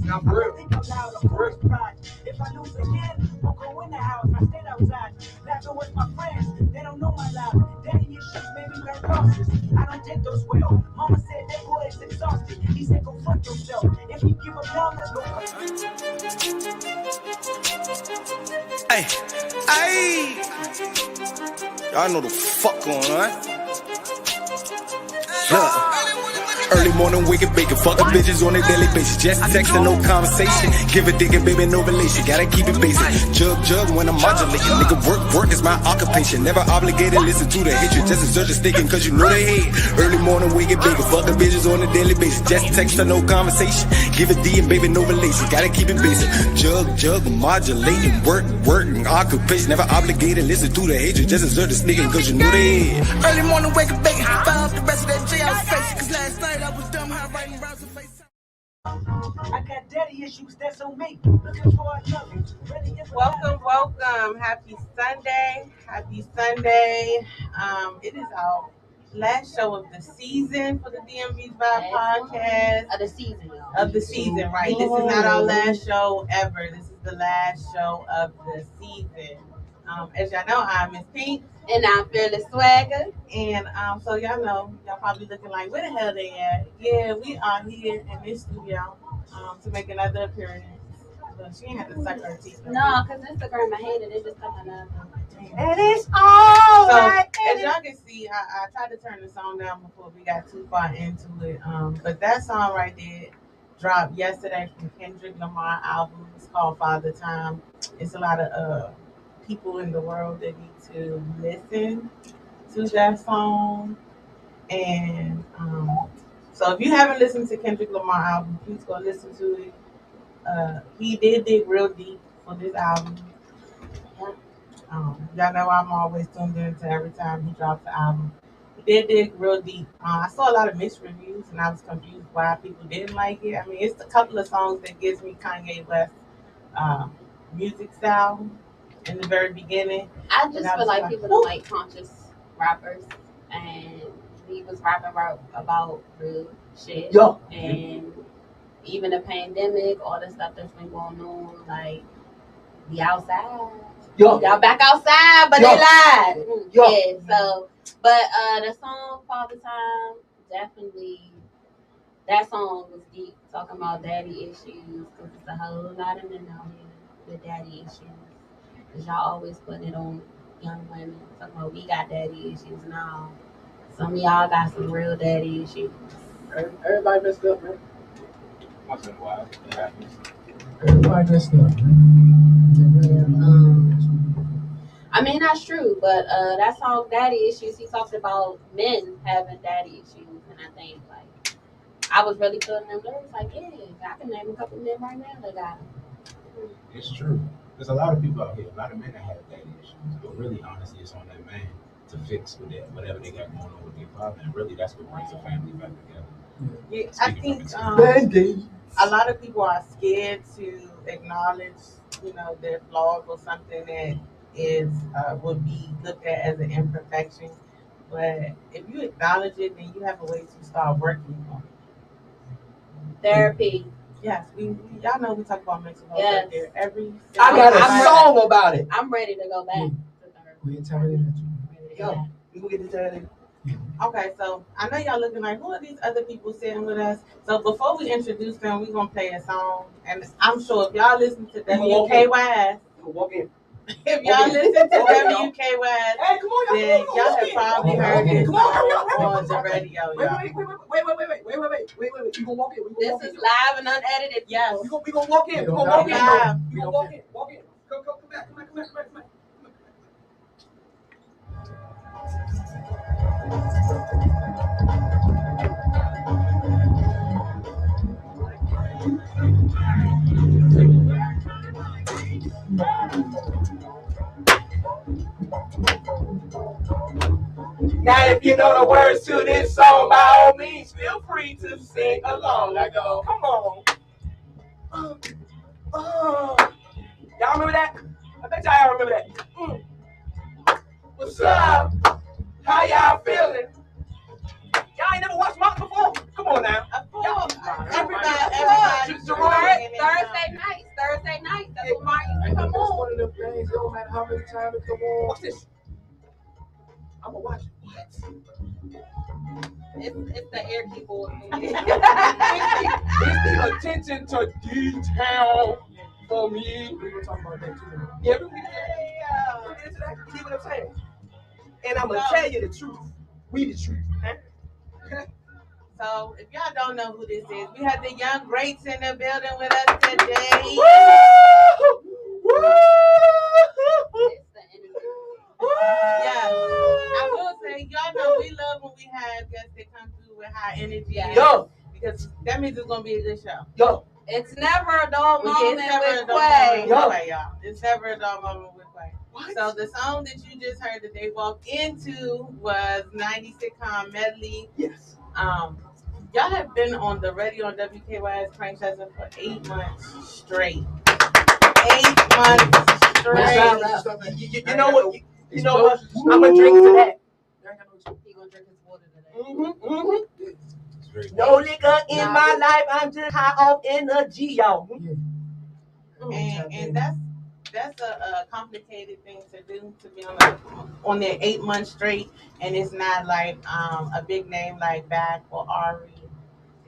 Now, for real. Think aloud, of course, pride. If I lose again, we'll go in the house. I stayed outside, laughing with my friends. They don't know my life. Daddy issues made me learn losses. I don't take those well. Mama said that boy is exhausted. He said, go fuck yourself. If you give up now, let's go. Hey, hey. Y'all know the fuck going on. Look. Early morning, waking, baking, fucking bitches on a daily basis. Just texting, no conversation. Give a dick and baby, no relation. Gotta keep it basic. Jug when I'm modulating. Nigga, work is my occupation. Never obligated, listen to the hatred. Just insert the sticking, cause you know they hate. Early morning, waking, baking, fucking bitches on a daily basis. Just texting, no conversation. Give a D and baby, no relation. Gotta keep it basic. Jug, modulating. Work, occupation. Never obligated, listen to the hatred. Just insert the sticking, cause you know they hate. Early morning, waking, baking. Fire up the rest of that jail face. Cause last night, I was dumb, high writing rounds of face. I got daddy issues, that's on me. Looking for another. Welcome. Happy Sunday. It is our last show of the season for the DMV's Vibe podcast. Of the season, right? This is not our last show ever. This is the last show of the season. As y'all know, I'm Miss Pink. And I'm Griso Swagger. And so y'all know, y'all probably looking like, where the hell they at? Yeah, we are here in this studio to make another appearance. So she ain't had to suck her teeth. No, because Instagram, I hate it. It just comes up. And it's all right. As y'all can see, I tried to turn the song down before we got too far into it. But that song right there dropped yesterday from Kendrick Lamar album. It's called Father Time. It's a lot of people in the world that need to listen to that song. And so if you haven't listened to Kendrick Lamar album, please go listen to it. He did dig real deep for this album. Y'all know I'm always tuned in to every time he drops an album. He did dig real deep. I saw a lot of mixed reviews and I was confused why people didn't like it. I mean, it's a couple of songs that gives me Kanye West music style in the very beginning. I just feel like people don't like conscious rappers, and he was rapping about real shit. Yo. And even the pandemic, all the stuff that's been going on, like the outside. Yo. Y'all back outside, but they lied. Yo. Yeah, so, but the song Father Time, definitely, that song was deep, talking about daddy issues, because it's a whole lot of men out here with daddy issues. Because y'all always putting it on young women, talking about we got daddy issues. No, some of y'all got some real daddy issues. Everybody messed up, man. Once in a while, it happens. Everybody messed up, man. I mean, that's true, but that song, Daddy Issues, he talked about men having daddy issues, and I think, like, I was really feeling them lyrics, like, yeah, I can name a couple men right now that got them. It's true. There's a lot of people out here, a lot of men that have daddy issues, but really, honestly, it's on that man to fix with that, whatever they got going on with their father, and really, that's what brings a family back together. Yeah, I think a lot of people are scared to acknowledge, their flaws or something that is would be looked at as an imperfection. But if you acknowledge it, then you have a way to start working on it. Therapy. Yes, y'all know we talk about mental health Yes. right there every. I got a song about it. I'm ready to go back to therapy. We tell me that. Yeah. We gonna get to tell you. Okay, so I know y'all looking like, who are these other people sitting with us? So before we introduce them, we're gonna play a song, and I'm sure if y'all listen to WKYS, Walk in. if y'all listen to WKYS, Hey, come on, then y'all have probably heard this Come on, hurry up, on the radio, y'all. Wait. You gonna walk in? We This gonna walk is in. live and unedited. Yes. We gonna walk in. We gonna walk in. Live. We gonna walk in. Walk in. Come back. Now, if you know the words to this song, by all means, feel free to sing along. I go, come on. Y'all remember that? I bet y'all remember that. What's up? How y'all feeling? Y'all ain't never watched Monk before? Come on now. Everybody. Jerome, What's this? I'm gonna watch it. What? It's the air keyboard. It's the attention to detail for me. We're gonna talk about that too. Yeah, we'll get into that. See what I'm saying? And I'm gonna tell you the truth. We the truth. Huh? So, if y'all don't know who this is, we have the young greats in the building with us today. Woo! Woo! It's the energy. Yeah, I will say, y'all know we love when we have guests that come through with high energy. Yeah. Yo, Because that means it's going to be a good show. yo, It's never a dull Well, moment yeah, it's never with a dull Quay. moment with Quay, y'all. It's never a dull moment with Quay. what? So the song that you just heard that they walked into was 90 Sitcom Medley. Yes. Y'all have been on the radio on WKYS Prank Session for 8 months straight. 8 months straight. You know what? You know what? I'm gonna drink to that. He gonna drink his water today. It's very No liquor in my life. I'm just high off energy, y'all. And that's a complicated thing to do, to be on there 8 months straight, and it's not like a big name like Back or Ari.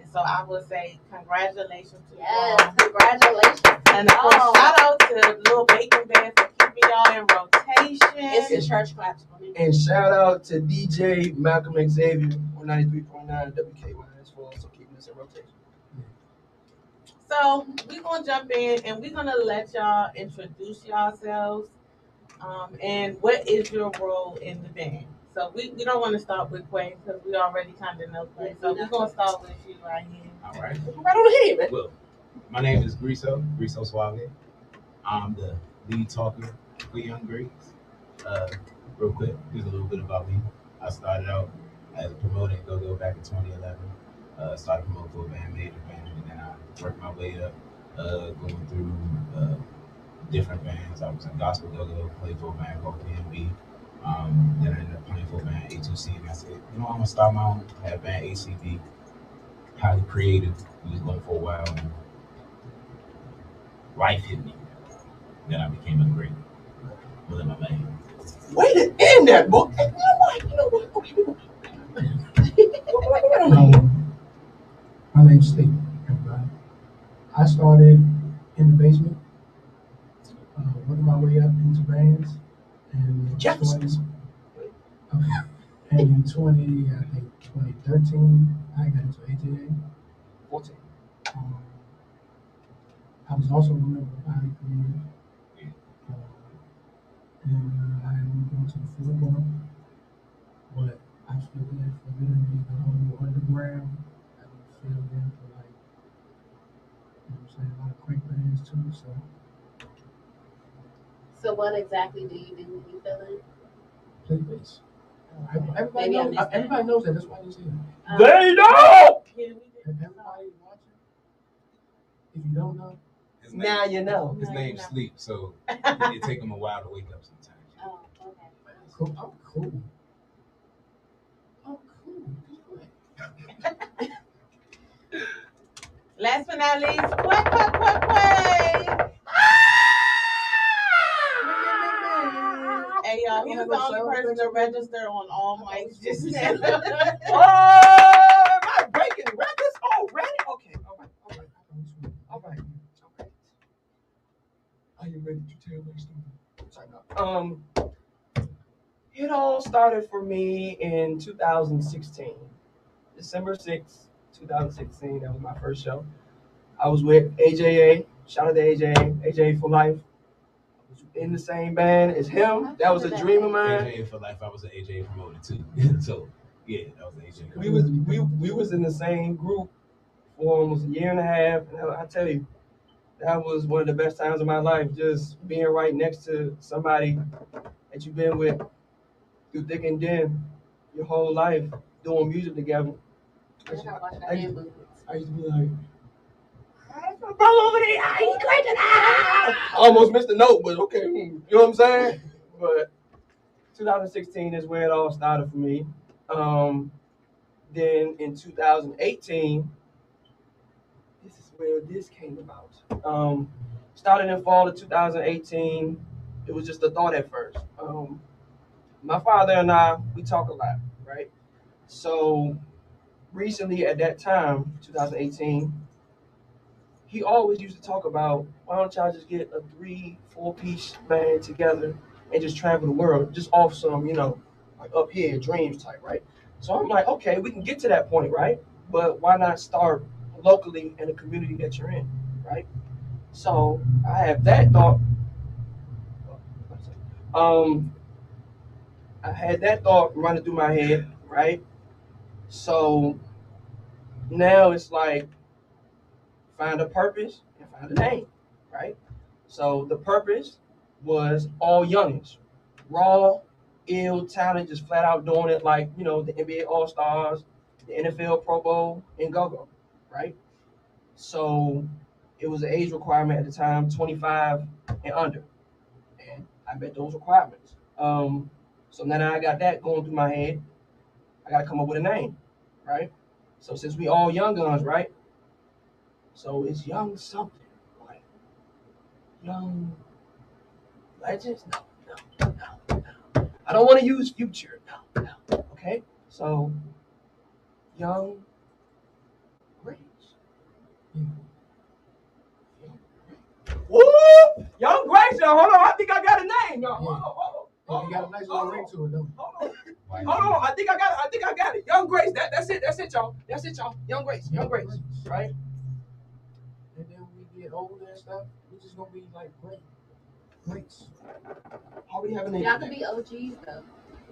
And so I would say congratulations to Yes, y'all. congratulations. And of course, shout out to Little Bacon Band for keeping y'all in rotation. It's the church claps for me. And shout out to DJ Malcolm Xavier on 93.9 WKYS for also keeping us in rotation. So we're gonna jump in and we're gonna let y'all introduce yourselves. And what is your role in the band? So we don't want to start with Quay because we already kind of know Quay. So we're gonna start with you right here. All right. Right on the head, man. Well, my name is Griso Swagger. I'm the lead talker for Young Greats. Real quick, here's a little bit about me. I started out as a promoter in Go-Go back in 2011. Started promoting for a band, major band, and then I worked my way up, going through different bands. I was in gospel Go-Go, played for a band called PNB. Then I ended up playing for a band A2C, and I said, you know, I'm gonna start my own. I had a band ACB, highly creative. We was going for a while, and life hit me. Then I became a great within my lane. Way to end that book. You know what? Okay, we go. My name's Steve, everybody. I started in the basement, working my way up into bands, and Jefferson. And in 2013, I got into AJA. 14. I was also a member of Body Creative, and I moved on to the floor, but I feel that for literally the whole underground. I feel them for like, you know what I'm saying, a lot of crank bands too. So what exactly do you do when you fill in? Play bass. Everybody Maybe I knows. missed that. Everybody knows that. That's why he's here. They know. Everybody watching. If you don't know, His Now you know. His name's Sleep, so it take him a while to wake up sometimes. Oh, okay. cool. I'm cool. I'm cool. Last but not least, Quay. Hey y'all, he was the only person to register on all mics just now. Oh, am I breaking records already? Okay, all right. Are you ready to tell my story? Sorry, no. It all started for me in 2016, December 6th, 2016. That was my first show. I was with AJA. Shout out to AJA for life. I was in the same band as him. That was a dream of mine. AJ for life. I was an AJ promoter too. So yeah, that was the AJ. We was in the same group for almost a year and a half, and I tell you, that was one of the best times of my life. Just being right next to somebody that you've been with through thick and thin your whole life, doing music together. I gotta watch that I hand used movement. I used to be like, roll over there, he's cranking out. Almost missed the note, but okay, you know what I'm saying? But 2016 is where it all started for me. Then in 2018, this is where this came about. Started in fall of 2018, It was just a thought at first. My father and I, we talk a lot, right? So recently, at that time, 2018, he always used to talk about, why don't y'all just get a 3-4 piece band together and just travel the world, just off some, like up here, dreams type, right? So I'm like, okay, we can get to that point, right? But why not start locally in the community that you're in, right? So I have that thought. Um, I had that thought running through my head, right? So now it's like find a purpose and find a name, right? So the purpose was all youngins, raw, ill talent, just flat out doing it like the NBA All Stars, the NFL Pro Bowl, and go-go, right? So it was an age requirement at the time, 25 and under, and I met those requirements. So now that I got that going through my head, I got to come up with a name, right? So since we all young guns, right? So it's young something, like young legends. No. I don't want to use future. No. Okay. So young Grace. Woo! Young Grace. Now, hold on. I think I got a name. No, hold on. You got a nice little ring to it, though. Hold on. I think I got it. Young Grace. That's it, y'all. Young Grace. Right? And then when we get older and stuff, we just gonna be like Grace. How we having a Y'all could be OGs though.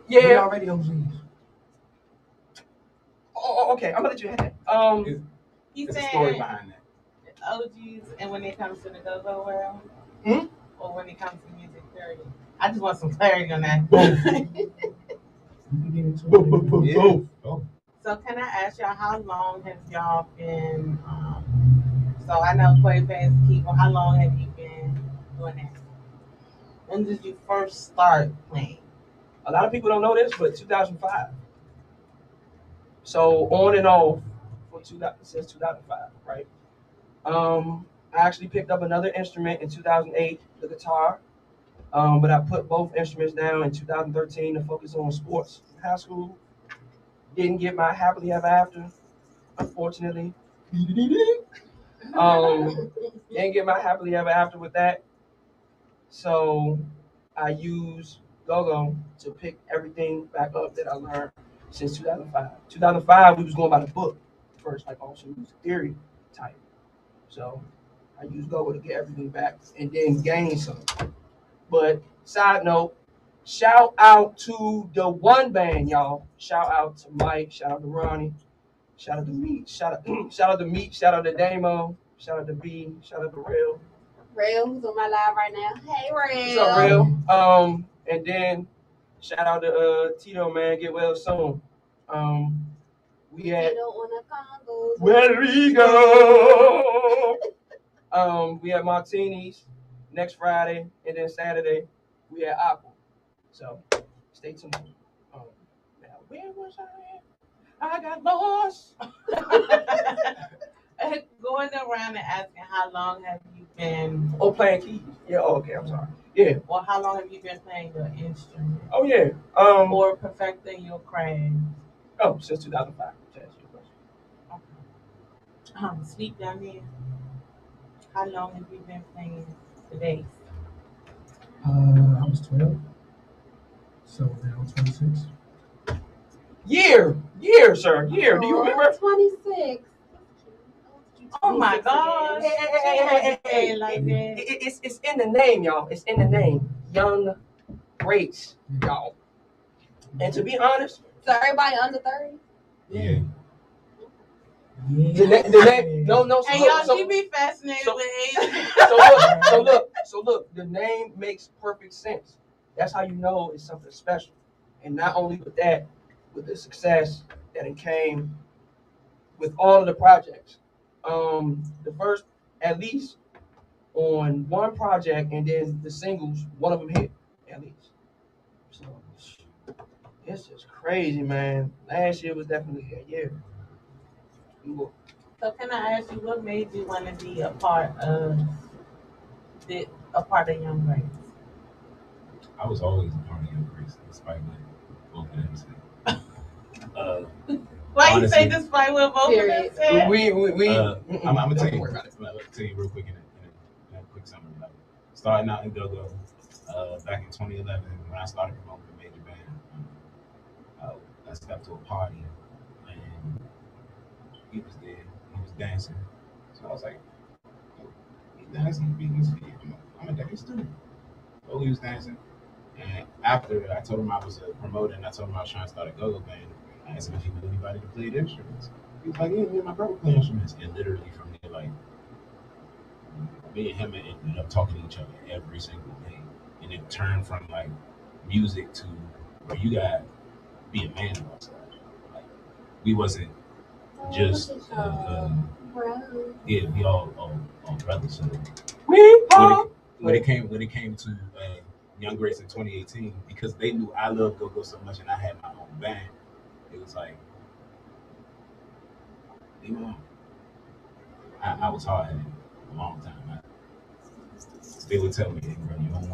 We Yeah. already OGs. Oh, okay. I'm gonna let you have that. He There's a said story behind that. OGs, and when it comes to the go-go world, Hmm? or when it comes to music, period. I just want some clarity on that. We can get into it. Yeah. Oh. So can I ask y'all, how long have y'all been? So I know Quay pays people. How long have you been doing that? When did you first start playing? A lot of people don't know this, but 2005. So on and off since 2005, right? I actually picked up another instrument in 2008, the guitar. But I put both instruments down in 2013 to focus on sports. In high school, didn't get my happily ever after, unfortunately. Didn't get my happily ever after with that. So I used go-go to pick everything back up that I learned since 2005. 2005, we was going by the book first, like also music theory type. So I used go-go to get everything back and then gain some. But side note, shout out to the one band, y'all. Shout out to Mike. Shout out to Ronnie. Shout out to Meat. Shout out to Meat. Shout out to Damo. Shout out to B. Shout out to Real. Real, who's on my live right now? Hey, Real. What's up, Real? And then shout out to Tito, man. Get well soon. We had Tito on the Congos. where we go. We had Martinis next Friday, and then Saturday we had Apple. So stay tuned. Now where was I at? I got lost. Going around and asking how long have you been, Oh, playing keys. Yeah. Oh, okay. I'm sorry. Yeah. or how long have you been playing your instrument, Oh, yeah. or perfecting your craft? Since 2005. To answer your question. Sleep down there. How long have you been playing the bass? I was 12. So now I'm 26. Year, sir. Year. Do you remember? 26. Oh my gosh! Hey, Like that. It's in the name, y'all. It's in the name. Young Grace, y'all. And to be honest, So everybody under 30? Yeah. the name. No. Hey y'all, she be fascinated with age. So look. The name makes perfect sense. That's how you know it's something special. And not only with that, with the success that it came with all of the projects. The first, at least on one project, and then the singles, one of them hit at least. So it's just crazy, man. Last year was definitely a year. So can I ask you, what made you want to be a part of Young Grace? I was always a part of Young Grace, despite what both of them said. Why you say honestly, despite what both of them Period. said? I'm gonna tell Don't you. worry about it. I'm gonna tell you real quick in a quick summary. Like starting out in Go-Go, back in 2011 when I started promoting the major band, I stepped to a party and he was there. He was dancing. So I was like, oh, he's dancing, he's beating his feet. I'm a dance too. So he was dancing. And after I told him I was a promoter and I told him I was trying to start a go-go band, I asked him if he knew anybody to play the instruments. He was like, yeah, me and my brother play instruments. And literally from there, like, me and him ended up talking to each other every single day. And it turned from like music to where you got be a man of ourselves. Like, we wasn't just yeah, we all brothers. So when it came to Young Grace in 2018, because they knew I loved go-go so much and I had my own band, it was like, you know, I was hard-headed a long time. They would tell me, hey, bro, you don't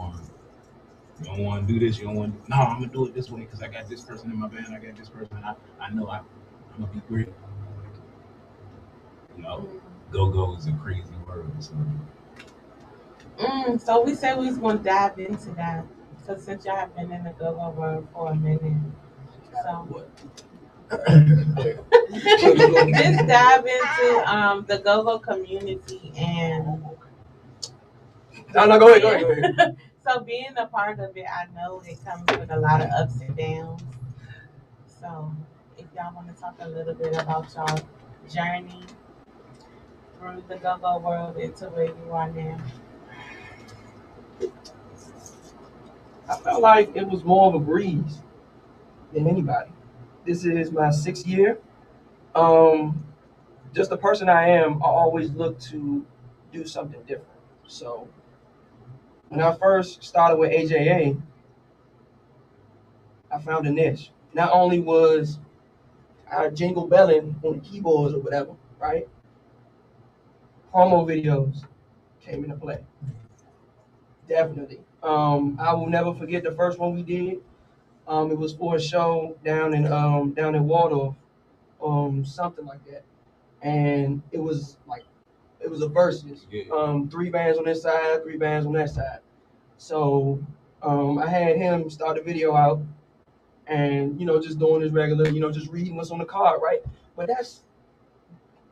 want to do this, no, I'm gonna do it this way because I got this person in my band, I got this person, I know I'm gonna be great. You know, go-go is a crazy word. So we said we was gonna dive into that. So since y'all have been in the go-go world for a minute, so just dive into the go-go community and No, go ahead. so being a part of it, I know it comes with a lot of ups and downs. So if y'all want to talk a little bit about y'all journey through the go-go world into where you are now. I felt like it was more of a breeze than anybody. This is my 6th year. Just the person I am, I always look to do something different. So when I first started with AJA, I found a niche. Not only was I jingle belling on the keyboards or whatever, right? Promo videos came into play. Definitely. I will never forget the first one we did. It was for a show down in Waldorf, something like that. And it was a versus. 3 bands on this side, 3 bands on that side. So I had him start the video out and, just doing his regular, just reading what's on the card, right? But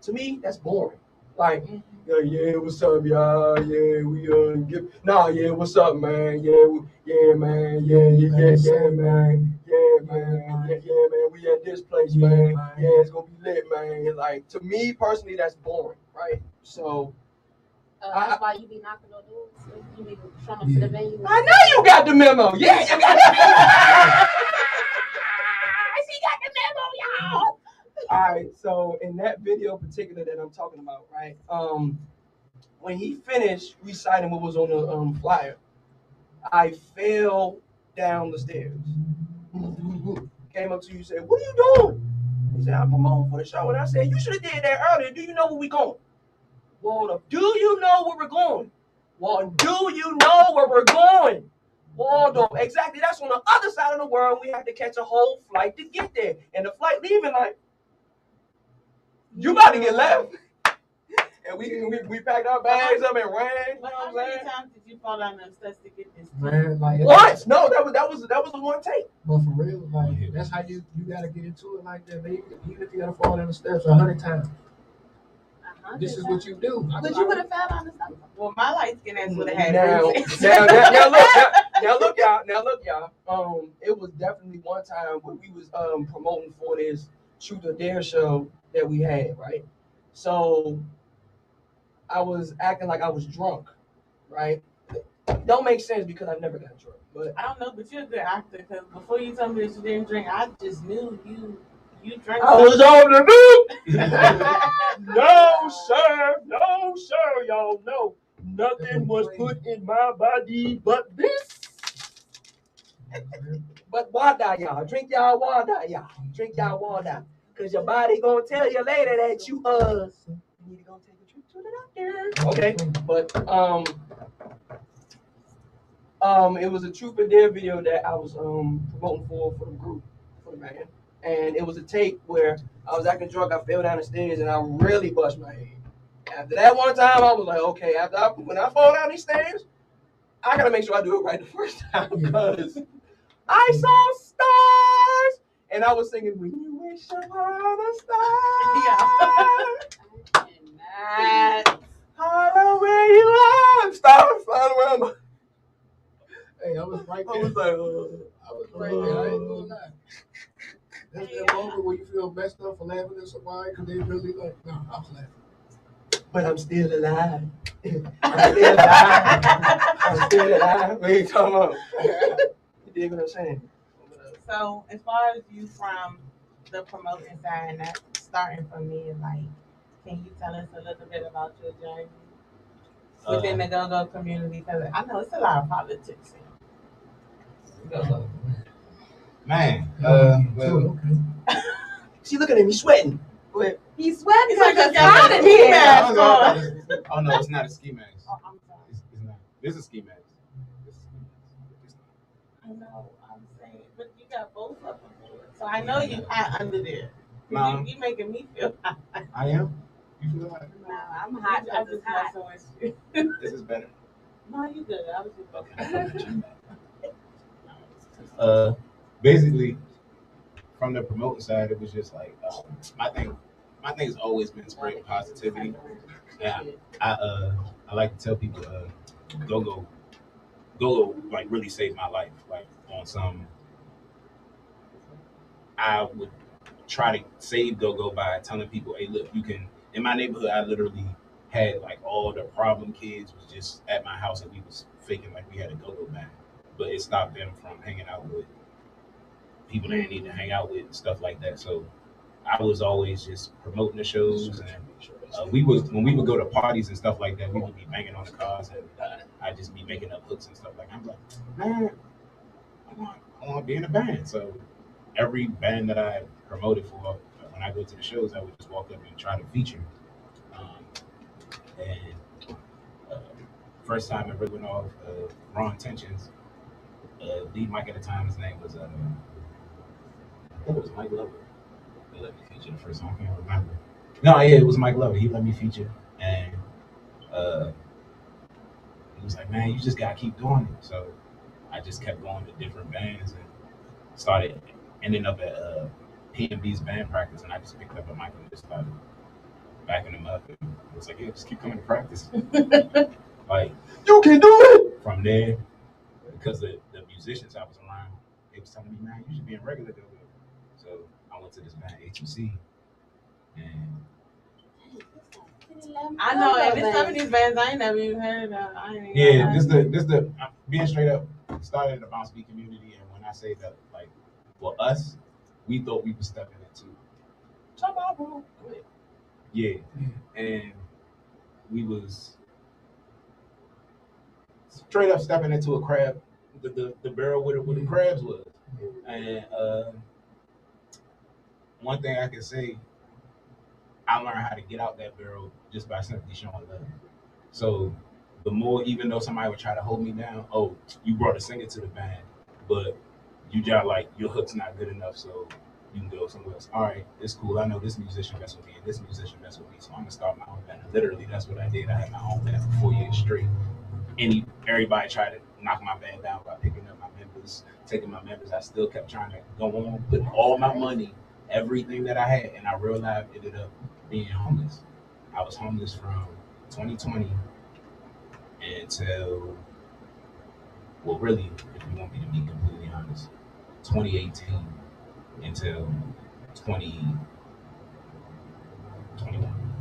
to me, that's boring. Like, yeah, what's up, y'all? Yeah, we yeah, what's up, man? Yeah, man, yeah, man. Yeah, man, we at this place, man. Yeah, it's gonna be lit, man. Like, to me personally, that's boring, right? So that's why you be knocking on doors. You be trying to fit the venue. I know you got the memo. Yeah, you got the memo. She got the memo, y'all. All right, so in that video particular that I'm talking about, right? When he finished reciting what was on the flyer, I fell down the stairs. Came up to you and said, "What are you doing?" He said, "I'm promoting for the show." And I said, "You should have did that earlier. Do you know where we going?" Waldo, do you know where we're going? Waldo, do you know where we're going? Waldo, exactly. That's on the other side of the world. We have to catch a whole flight to get there. And the flight leaving, like, you about to get left. And we packed our bags up and ran. You know How many times did you fall down those steps to get this? Man, like Once. No, that was the one take. But for real, like that's how you gotta get into it like that, baby. Even if you gotta fall down the steps 100 times. This is what you do. But you would have fell on the steps. Well, my light skin ass would have had Now look, y'all. It was definitely one time when we was promoting for this Truth or Dare show that we had, right? So I was acting like I was drunk, right? Don't make sense because I never got drunk. But I don't know, but you're a good actor because before you told me that you didn't drink, I just knew you drank. I was on the move. No, sir, y'all know. Nothing was put in my body but this. But water, y'all. Drink y'all water, y'all. Drink y'all water. Because your body gonna tell you later that you need to go take a trip to the doctor. Okay, but It was a Truth or Dare video that I was promoting for the group, for the band. And it was a tape where I was acting drunk, I fell down the stairs, and I really bust my head. After that one time, I was like, okay, when I fall down these stairs, I gotta make sure I do it right the first time because I saw stars, and I was singing "When You Wish Upon a Star." Yeah. Holler where you are, stars flying around. Hey, I was right there. I was like, I was right there. I ain't gonna lie. That's that moment where you feel messed up for laughing at somebody because they really like, no, I was laughing. but I'm still alive. I'm still alive. I'm still alive. What are you talking about? You dig what I'm saying? So as far as you from the promoting side, and that's starting from me, like, can you tell us a little bit about your journey within the go-go community? Because I know it's a lot of politics in go-go. Man, well, okay. She looking at me sweating. But He's sweating It's like because a got it's a ski hot mask in here. on. oh no, it's not a ski mask. Oh, I'm sorry. It's not. This is ski mask. It's not. I know, I'm saying, but you got both of them. So I know you hot under there. Nah. You making me feel hot. I am. You feel like No, I'm hot I'm because it's just hot. messing with you. this is better. No, you good. I was just fucking. Basically, from the promoting side, it was just like my thing's always been spreading positivity. Yeah, I like to tell people, go like really saved my life. Like on some, I would try to save go by telling people, hey, look, you can. In my neighborhood, I literally had like all the problem kids was just at my house, and we was faking like we had a go band, but it stopped them from hanging out with people they didn't need to hang out with and stuff like that. So I was always just promoting the shows, and when we would go to parties and stuff like that, we would be banging on the cars, and I'd just be making up hooks and stuff like that. I'm like, man, I want to be in a band. So every band that I promoted for, when I go to the shows, I would just walk up and try to feature. And first time I ever went off Wrong Intentions, lead mic at the time, his name was I think it was Mike Lover. He let me feature the first time. I can't remember. No, yeah, it was Mike Lover. He let me feature, and he was like, "Man, you just gotta keep doing it." So I just kept going to different bands and started ending up at P&B's band practice, and I just picked up a mic and just started backing them up. And it was like, "Yeah, just keep coming to practice." Like you can do it. From there, because the musicians I was around, they was telling me, "Man, you should be in regular go." So I went to this band H2C, and I know, and there's some of these bands I ain't never even heard of. I ain't even yeah, heard this the being straight up started in the bounce beat community, and when I say that, like for us, we thought we were stepping into yeah, and we was straight up stepping into a crab, the barrel where the crabs was, and one thing I can say, I learned how to get out that barrel just by simply showing love. So the more, even though somebody would try to hold me down, oh, you brought a singer to the band, but you just like your hook's not good enough, so you can go somewhere else. All right, it's cool. I know this musician mess with me and this musician mess with me, so I'm gonna start my own band. And literally, that's what I did. I had my own band for 4 years straight. Everybody tried to knock my band down by picking up my members, taking my members. I still kept trying to go on, putting all my money, everything that I had, and I real life ended up being homeless. I was homeless from 2020 until, well, really, if you want me to be completely honest, 2018 until 2021.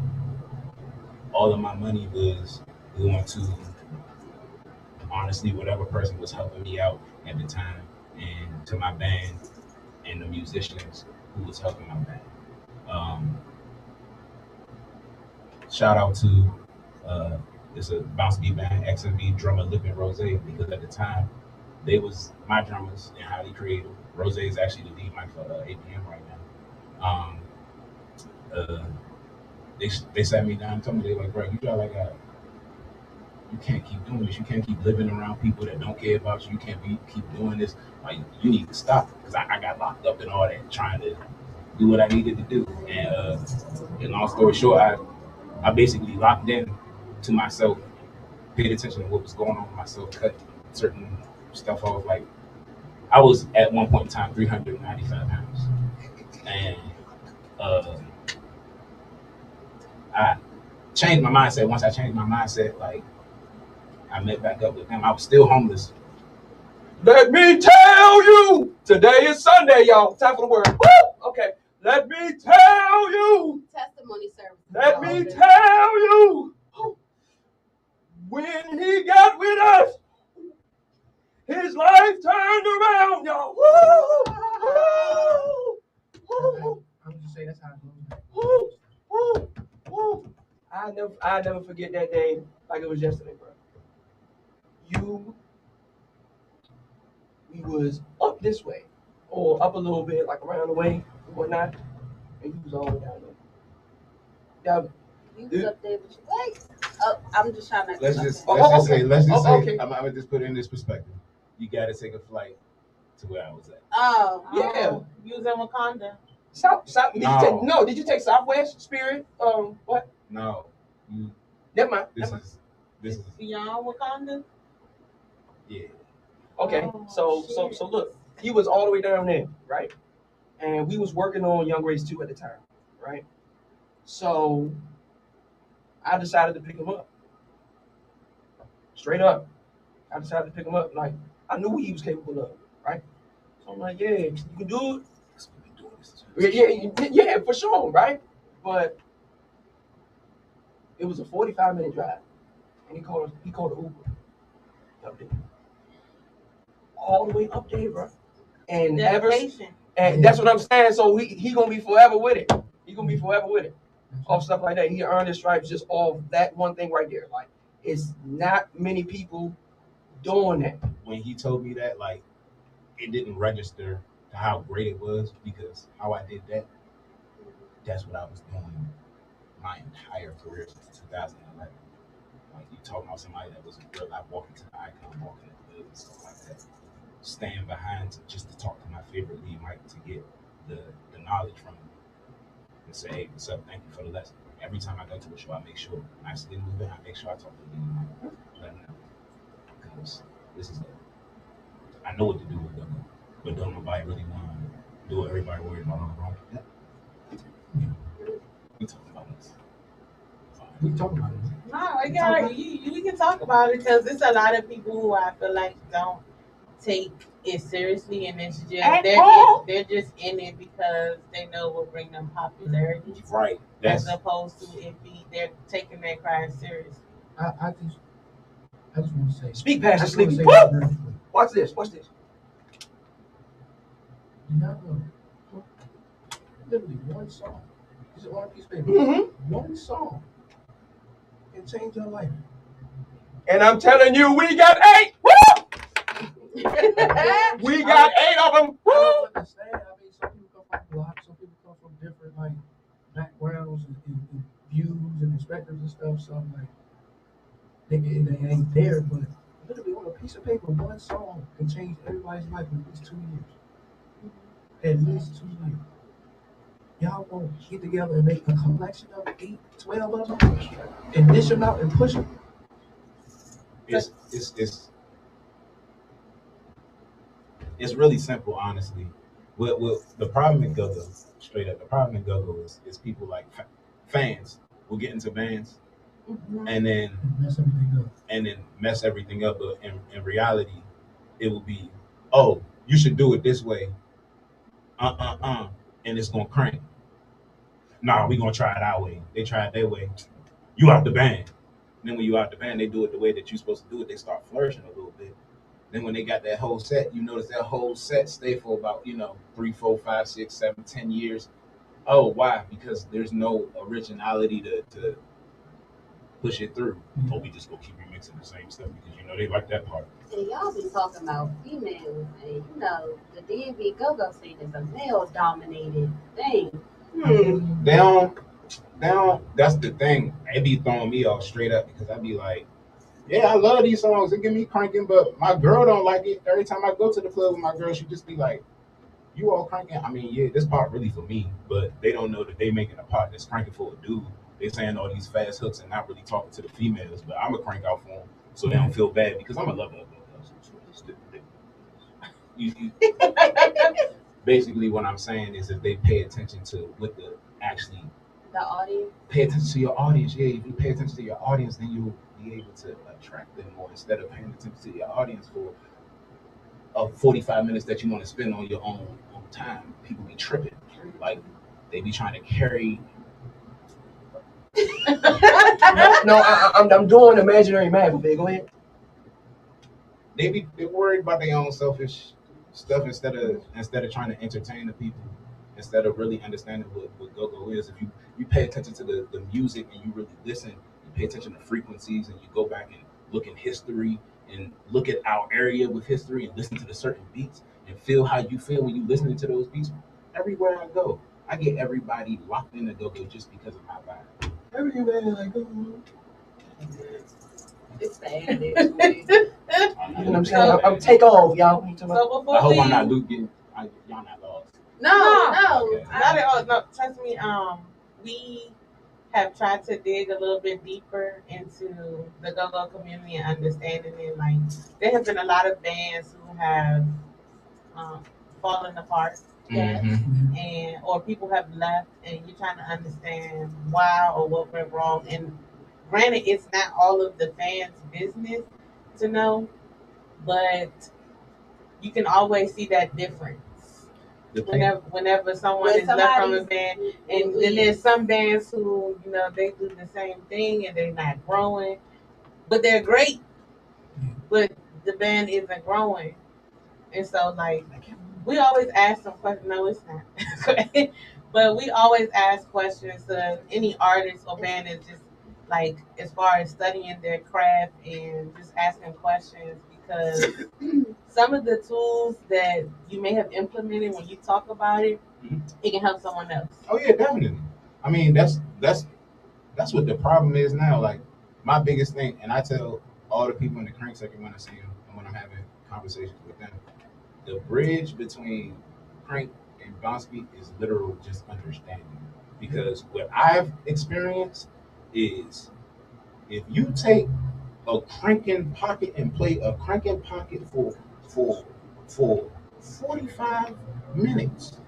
All of my money was going to, honestly, whatever person was helping me out at the time, and to my band and the musicians who was helping my band. Shout out to it's a bounce beat band, XMB drummer Lip and Rose, because at the time they was my drummers and highly creative. Rose is actually the lead mic for APM right now. They sat me down and told me, they were like, bro, you got like you can't keep doing this. You can't keep living around people that don't care about you. You can't keep doing this. Like, you need to stop. Because I got locked up and all that, trying to do what I needed to do. And long story short, I basically locked in to myself, paid attention to what was going on with myself, cut certain stuff off. Like, I was at one point in time 395 pounds. And I changed my mindset. Once I changed my mindset, like, I met back up with them. I was still homeless. Let me tell you, today is Sunday, y'all. Time for the word. Woo! Okay. Let me tell you. Testimony service. Let me tell you. When he got with us, his life turned around, y'all. Woo! Woo! I'm just saying that's how it goes. Woo! Woo! Woo! I never forget that day like it was yesterday, bro. We was up this way, or up a little bit, like around the way and whatnot, and you was all the way down there. You was up there, but wait. Oh, I'm just trying to. Let's just okay. say, Okay. I'm gonna just put it in this perspective. You gotta take a flight to where I was at. Oh, Yeah. You was in Wakanda. South. No. Did you take Southwest, Spirit? What? No, Never mind. This is Beyond Wakanda? yeah. Okay. Oh, So look, he was all the way down there, right? And we was working on Young Grace 2 at the time, right? So I decided to pick him up. Straight up. I decided to pick him up. Like, I knew what he was capable of, right? So I'm like, yeah, you can do it. That's what we doing. Yeah, for sure, right? But it was a 45-minute drive, and he called an Uber up there, all the way up there, bro. And that's what I'm saying. So he gonna be forever with it. He gonna be forever with it. Off stuff like that. He earned his stripes just off that one thing right there. Like, it's not many people doing that. When he told me that, like, it didn't register to how great it was, because how I did that, that's what I was doing my entire career since 2011. Like, you talking about somebody that was in real life, walking to the icon, walking in the hood and stuff like that, stand behind just to talk to my favorite lead Mike to get the knowledge from him and say, hey, what's up? Thank you for the lesson. Every time I go to a show, I make sure when I see him moving, I make sure I talk to the lead Mike, let him know, because this is I know what to do with them, but don't nobody really want to do what everybody worried about on the wrong. We talking about this. We talking about it. No, we can talk about it because there's a lot of people who I feel like don't take it seriously, and it's just they're just in it because they know will bring them popularity, Right. as opposed to they're taking their craft serious. I just want to say. Speak past the sleepy. Say Woo! really quick. Watch this. Do not know. Literally one song. Is it one piece of paper? Mm-hmm. One song can change your life. And I'm telling you, we got 8. Woo! We got 8 of them. I Woo! don't understand. I mean, some people come from blocks, some people come from different like backgrounds and views and perspectives and stuff. So I'm like, they ain't there, but literally on a piece of paper, one song can change everybody's life in at least 2 years. At least 2 years. Y'all gonna get together and make a collection of 8, 12 of them and dish them out and push them. It's really simple, honestly. What the problem in go-go, straight up, the problem in go-go is people like fans will get into bands and then mess everything up. But in reality, it will be, oh, you should do it this way, and it's gonna crank. Nah, we gonna try it our way. They try it their way. You out the band. And then when you out the band, they do it the way that you're supposed to do it. They start flourishing a little bit. Then when they got that whole set, you notice that whole set stay for about 3, 4, 5, 6, 7, 10 years. Oh, why? Because there's no originality to push it through. Or we just go keep remixing the same stuff because they like that part. And y'all be talking about females, and the DMV go-go scene is a male-dominated thing. They don't. That's the thing. They be throwing me off straight up because I be like, Yeah, I love these songs. It get me cranking, but my girl don't like it. Every time I go to the club with my girl, she just be like, "You all cranking?" I mean, yeah, this part really for me, but they don't know that they making a part that's cranking for a dude. They saying all these fast hooks and not really talking to the females, but I'm a crank out for them so they don't feel bad because I'm a lover of girls. Basically, what I'm saying is if they pay attention to what the actually The audience. pay attention to your audience. Yeah, if you pay attention to your audience, then you'll be able to attract them more instead of paying attention to your audience for 45 minutes that you want to spend on your own time. People be tripping. Like they be trying to carry. I'm doing imaginary math. Okay, go ahead. They're worried about their own selfish stuff instead of trying to entertain the people, instead of really understanding what go-go is. If you pay attention to the music and you really listen, you pay attention to frequencies and you go back and look in history and look at our area with history and listen to the certain beats and feel how you feel when you listening to those beats. Everywhere I go, I get everybody locked in the go-go just because of my vibe. Everywhere I go. It's sad. You know what I'm saying? I'm take off, y'all. So I hope I'm not looking. Y'all not lost. No. Okay. Not at all. No, trust me. We have tried to dig a little bit deeper into the go-go community and understanding it. Like, there have been a lot of bands who have fallen apart, and or people have left, and you're trying to understand why or what went wrong. And granted, it's not all of the fans' business to know, but you can always see that difference. Whenever someone is left from a band, and then there's some bands who, they do the same thing and they're not growing, but they're great, but the band isn't growing. And so, like, we always ask some questions. No, it's not. But we always ask questions to any artist or band that's just, like, as far as studying their craft and just asking questions, because some of the tools that you may have implemented when you talk about it, it can help someone else. Oh yeah, definitely. I mean, that's what the problem is now. Like, my biggest thing, and I tell all the people in the crank sector when I see them and when I'm having conversations with them, the bridge between crank and bounce beat is literal just understanding. Because what I've experienced is if you take a cranking pocket and play a cranking pocket for 45 minutes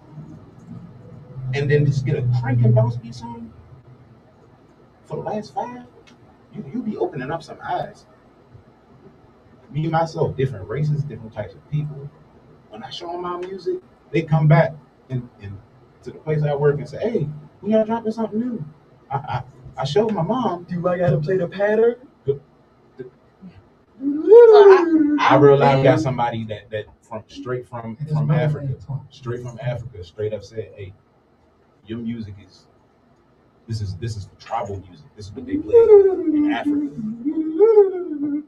and then just get a cranking bounce beat song for the last 5, you be opening up some eyes. Me myself, different races, different types of people. When I show them my music, they come back and to the place I work and say, "Hey, we are dropping something new." I showed my mom. Do I gotta play the pattern? I realized I got somebody that straight from Africa, straight up said, "Hey, your music is this is tribal music. This is what they play in Africa."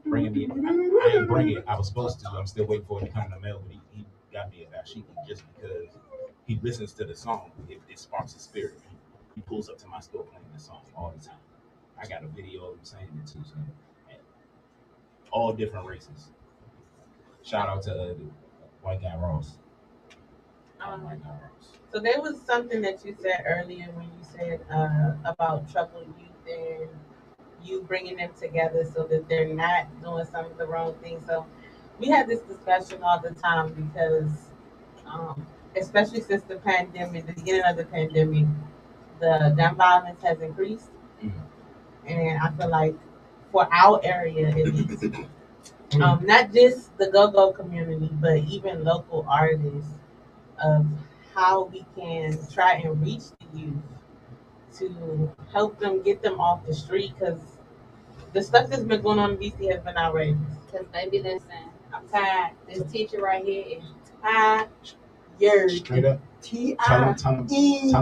Bringing me, I didn't bring it. I was supposed to. I'm still waiting for it to come in the mail, but he got me a dashiki just because he listens to the song. It sparks his spirit. He pulls up to my store playing the song all the time. I got a video of him saying it too. So, all different races. Shout out to White Guy Ross. White Guy Ross. So there was something that you said earlier when you said about troubled youth and you bringing them together so that they're not doing some of the wrong things. So we had this discussion all the time because, especially since the pandemic, the beginning of the pandemic, the gun violence has increased. And I feel like for our area, at least, not just the go-go community, but even local artists, of how we can try and reach the youth to help them get them off the street, because the stuff that's been going on in DC has been outrageous. Because, baby, listen, I'm tired. This teacher right here is tired. Straight up. Tell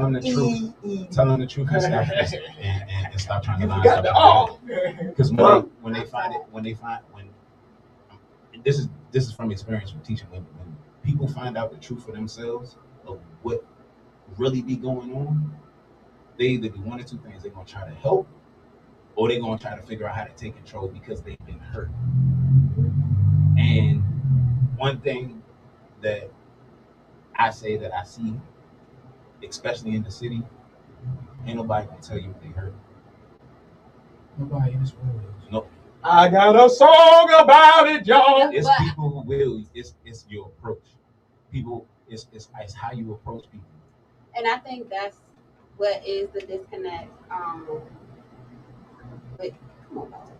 them the truth. Tell them the truth and stop trying to lie about it. Because when they find this is from experience from teaching women. When people find out the truth for themselves of what really be going on, they either do one or two things. They're gonna try to help, or they're gonna try to figure out how to take control because they've been hurt. And one thing that I say that I see, especially in the city, ain't nobody gonna tell you what they hurt. Nobody in this world is. Nope. I got a song about it, y'all. It's people who will. It's your approach. People. It's how you approach people. And I think that's what is the disconnect. Wait, come on, Paul.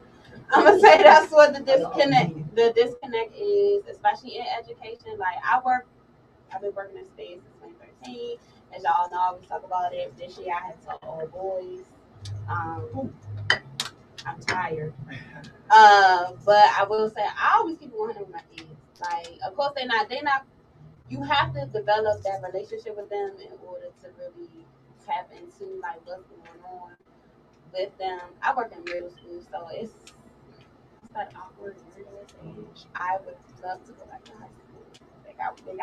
I'm gonna say that's what the disconnect. The disconnect is, especially in education. Like I've been working in space since 2013. As y'all know, I always talk about it. This year I had taught all boys. I'm tired. But I will say I always keep it 100 with my kids. Like, of course they're not. You have to develop that relationship with them in order to really tap into like what's going on with them. I work in middle school, so it's that awkward weird age. I would love to go back to high school. Think I would do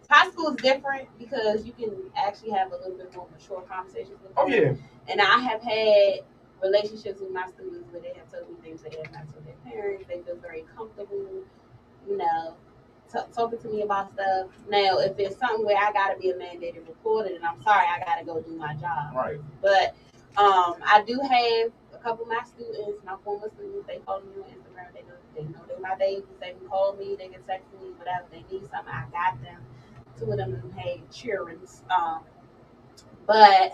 high school is different because you can actually have a little bit more mature conversations with them. Oh yeah. And I have had relationships with my students where they have told me things they have not told their parents. They feel very comfortable, talking to me about stuff. Now, if it's something where I gotta be a mandated reporter, then I'm sorry, I gotta go do my job. Right. But I do have a couple of my students, my former students, they follow me on Instagram. They know they're my babies. They can call me, they can text me, whatever. They need something, I got them. Two of them had children's. But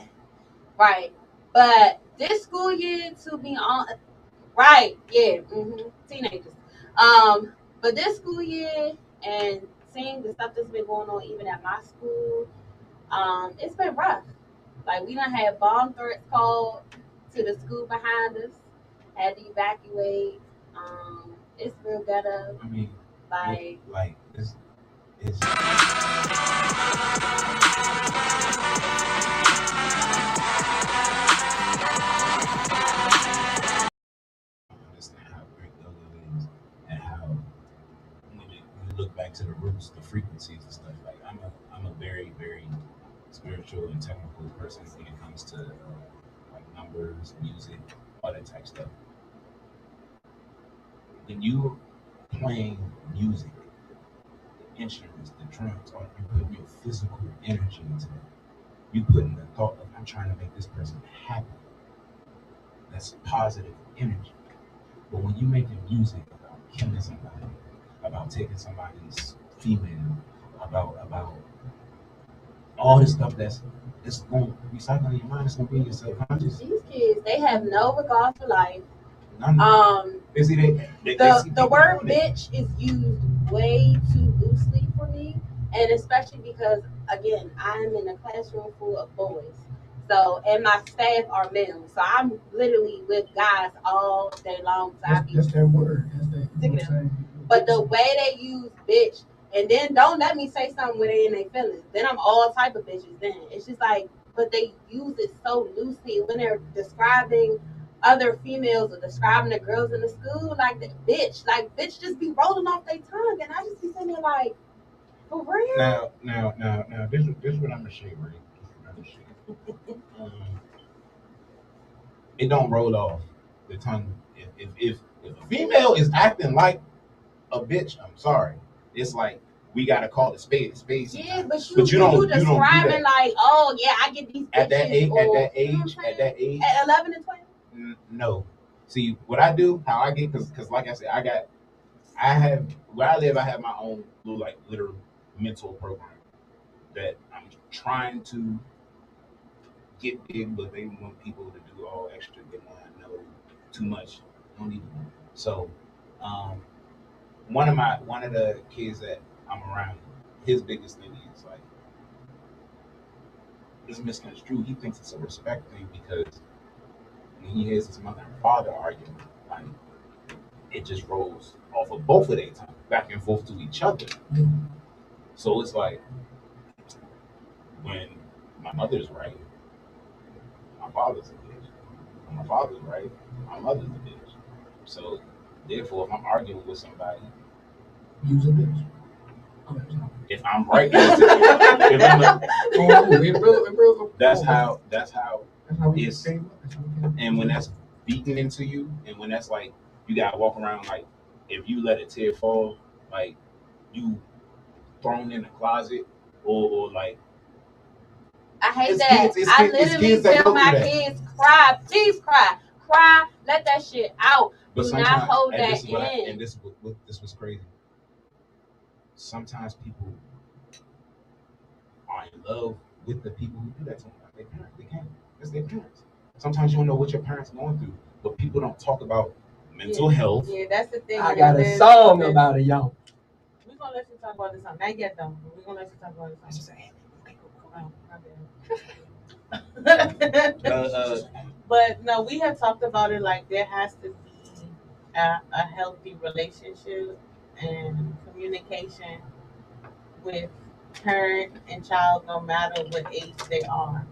this school year, to be on, teenagers. But this school year and seeing the stuff that's been going on even at my school, it's been rough. Like we done had bomb threats called to the school behind us, had to evacuate. It's real ghetto. I mean, like it's understand how great Dogo is and how when you look back to the roots, the frequencies and stuff. Like I'm a very, very spiritual and technical person when it comes to like numbers, music, all that type stuff. When you're playing music, the instruments, the drums, or you put your physical energy into it, you put in the thought of I'm trying to make this person happy. That's positive energy. But when you making music about killing somebody, about taking somebody's female, about all this stuff that's going to recycle in your mind, it's going to be in your subconscious. these kids, they have no regard for life. They see The word bitch is used way too loosely for me, and especially because again I'm in a classroom full of boys, so and my staff are male, so I'm literally with guys all day long. So That's their word. That's their, you know what I'm saying? But the way they use bitch, and then don't let me say something where they in their feelings. Then I'm all type of bitches. Then it's just like, but they use it so loosely when they're describing other females or describing the girls in the school, like the bitch just be rolling off their tongue, and I just be sitting there like, for real? Now, this is what I'm gonna share, right? It don't roll off the tongue. If a female is acting like a bitch, I'm sorry. It's like we gotta call it spade. Yeah, but you don't describing do that. like, oh yeah, I get these bitches At that age, at 11 and 12. No. See what I do, how I get, because like I said, I have where I live. I have my own little like literal mental program that I'm trying to get big, but they want people to do all extra. They want to know too much. Don't need to know. So, one of the kids that I'm around, his biggest thing is like it's misconstrued. He thinks it's a respect thing because when he hears his mother and father arguing, like it just rolls off of both of their tongue, back and forth to each other. So it's like when my mother's right, my father's a bitch. When my father's right, my mother's a bitch. So therefore, if I'm arguing with somebody, Use a bitch. Okay, if I'm right, that's how That's how we It's- came up. That's how we came up. And when that's beaten into you, and when that's like you gotta walk around like if you let a tear fall, like you thrown in the closet, or like I hate It's that. kids- it's I kids- it's literally kids that tell go my through that. kids, cry, please cry, let that shit out. but Do sometimes not hold and that this is what in. and this was crazy. Sometimes people are in love with the people who do that to them. Like their parents, they can't. It's their parents. Sometimes you don't know what your parents are going through, but people don't talk about mental health. Yeah, that's the thing. I got a song about it, y'all. We're gonna let you talk about this song. Not yet though. We're gonna let you talk about It's this just song. okay, Oh, my bad. cool. But no, we have talked about it like there has to be a healthy relationship and communication with parent and child, no matter what age they are.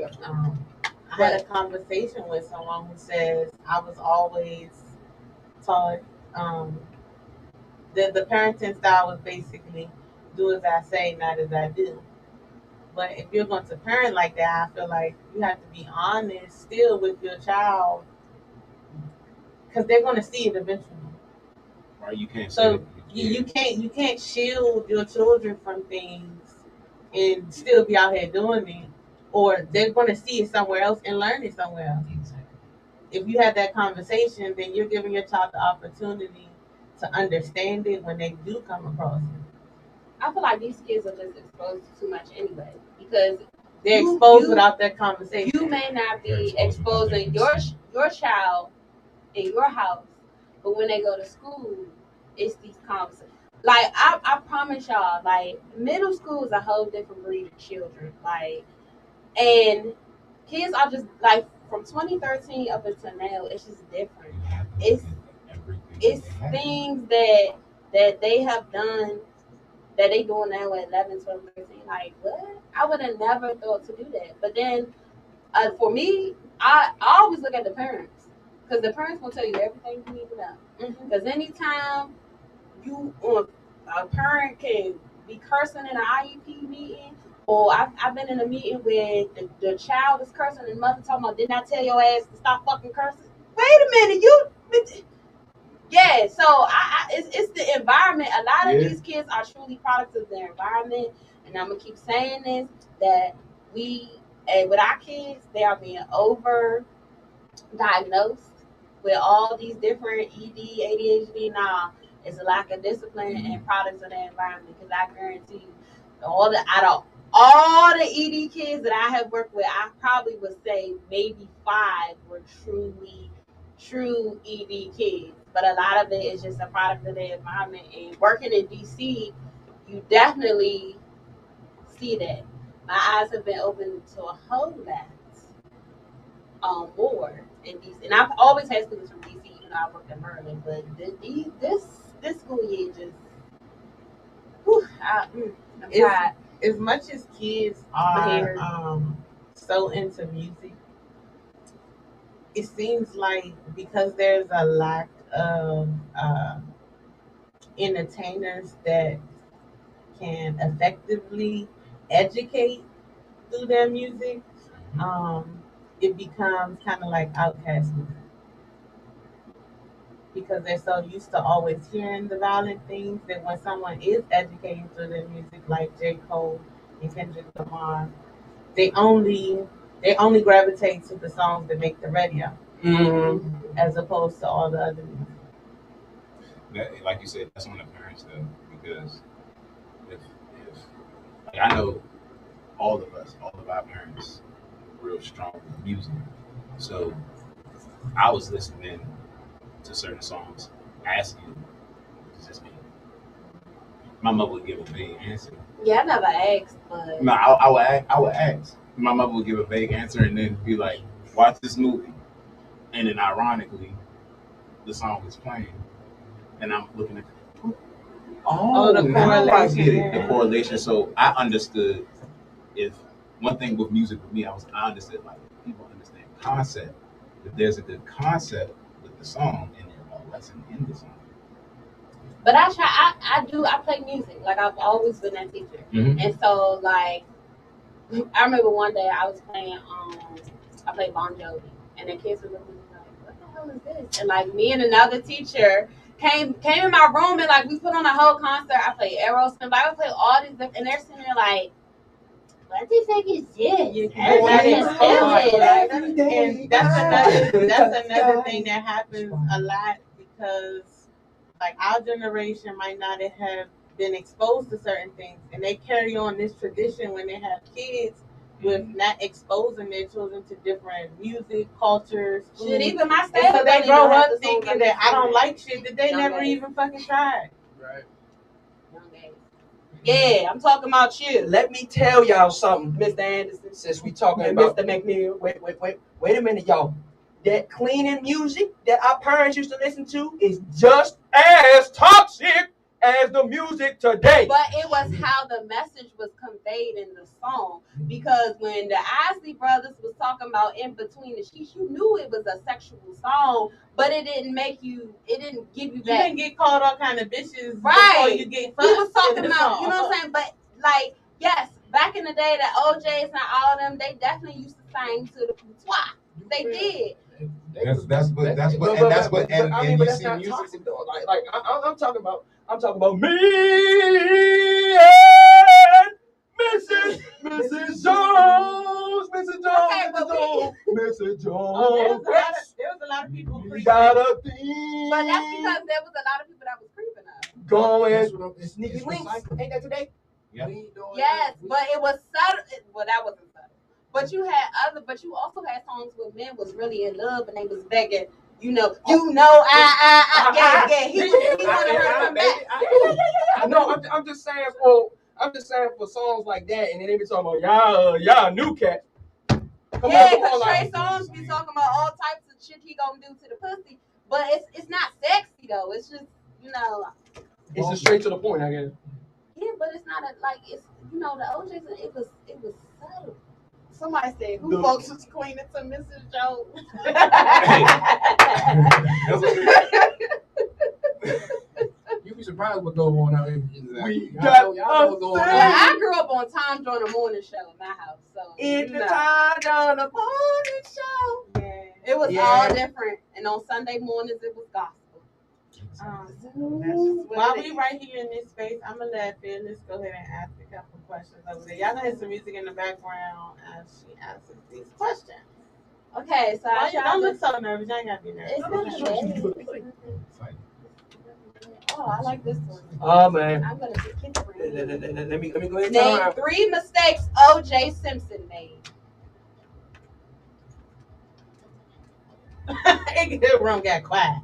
I had a conversation with someone who says I was always taught the parenting style was basically do as I say, not as I do. But if you're going to parent like that, I feel like you have to be honest still with your child because they're going to see it eventually. Right, you can't. So you can't shield your children from things and still be out here doing it, or they're going to see it somewhere else and learn it somewhere else. If you have that conversation, then you're giving your child the opportunity to understand it when they do come across it. I feel like these kids are just exposed to too much anyway because They're exposed without that conversation. you may not be exposing your child in your house, but when they go to school, it's these conversations. Like I promise y'all, like middle school is a whole different breed of children. Like, and kids are just like from 2013 up until now, it's just different. It's things that they have done that they doing now at 11, 12, 13. Like, what? I would have never thought to do that. But then, for me, I always look at the parents. Because the parents will tell you everything you need to know. Because anytime a parent can be cursing in an IEP meeting, or I've been in a meeting where the child is cursing and the mother talking about, didn't I tell your ass to stop fucking cursing? Wait a minute, yeah, so it's the environment. A lot of these kids are truly products of their environment, and I'm gonna keep saying this that with our kids, they are being over diagnosed with all these different ED, ADHD. Nah, it's a lack of discipline and products of their environment. Because I guarantee you, out of all the ED kids that I have worked with, I probably would say maybe 5 were true ED kids. But a lot of it is just a product of their environment. And working in DC, you definitely see that. My eyes have been opened to a whole lot more in DC. And I've always had students from DC, even though I worked in Maryland. But this school year just, I'm tired. As much as kids are so into music, it seems like because there's a lack of entertainers that can effectively educate through their music, it becomes kind of like outcast music. Because they're so used to always hearing the violent things that when someone is educating through their music, like J. Cole and Kendrick Lamar, they only gravitate to the songs that make the radio, as opposed to all the other music. That, like you said, that's on the parents though, because if like I know all of our parents were real strong with music, so I was listening to certain songs, asking, "What does this mean?" My mother would give a vague answer. Yeah, I never asked, but No, I would ask. My mother would give a vague answer and then be like, "Watch this movie," and then ironically, the song is playing, and I'm looking at. The Now I get it. correlation. The correlation. So I understood. If one thing with music with me, I understood like people understand concept. If there's a good concept with the song and there's a lesson in the song. But I play music. Like I've always been that teacher. And so like I remember one day I was playing I played Bon Jovi, and the kids were looking like, what the hell is this? And like me and another teacher came in my room and like we put on a whole concert. I played Aerosmith, I would play all these different, and they're sitting there like, what the fuck is this? And that's another thing that happens a lot because like our generation might not have been exposed to certain things, and they carry on this tradition when they have kids with not exposing their children to different music, cultures, food. Shit, even my And so they grow up thinking that I don't like shit that they never even fucking tried. Right. Yeah, I'm talking about you. Let me tell y'all something, Mr. Anderson, since we talking about Mr. McNeil. Wait a minute, y'all. That cleaning music that our parents used to listen to is just as toxic as the music today. But it was how the message was conveyed in the song. Because when the Isley Brothers was talking about in between the sheets, you knew it was a sexual song, but it didn't give you that. You didn't get called all kind of bitches right before you get fucked. He was talking about, you know what I'm saying? But like, yes, back in the day, the OJs and all of them, they definitely used to sing to the patois. They did. That's what you see music. Toxic though. Like I'm talking about me and Mrs. Jones, Mrs. Jones, Mrs. Jones. There was a lot of people creeping. Got a thing. But that's because there was a lot of people that was creeping up. Going sneaky links. Ain't that today? Yeah. Yes, but it was subtle. Well, that wasn't subtle. But you also had songs where men was really in love and they was begging, yeah. He wanted her to come back. No, I'm just saying for songs like that, and then they be talking about y'all new cat. Because Trey Songz be talking about all types of shit he gonna do to the pussy, but it's not sexy though. It's just it's just straight to the point, I guess. Yeah, but it's not it's the OJs. It was subtle. Somebody said, "Who folks was cleaning to Mrs. Jones?" You be surprised what goes on out here. Y'all know what's going on. I grew up on Time Joyner Morning Show in my house, so it's the Time Joyner Morning Show. Yeah, it was all different, and on Sunday mornings it was gospel. While we right here in this space, I'm gonna let Phyllis go ahead and ask a couple questions over there. Y'all gonna hear some music in the background as she answers these questions. Okay, so don't look so nervous. I ain't gotta be nervous. Oh, I like this one. Oh man. I'm gonna pick it. Let me go ahead and name 3 mistakes O.J. Simpson made. The room got quiet.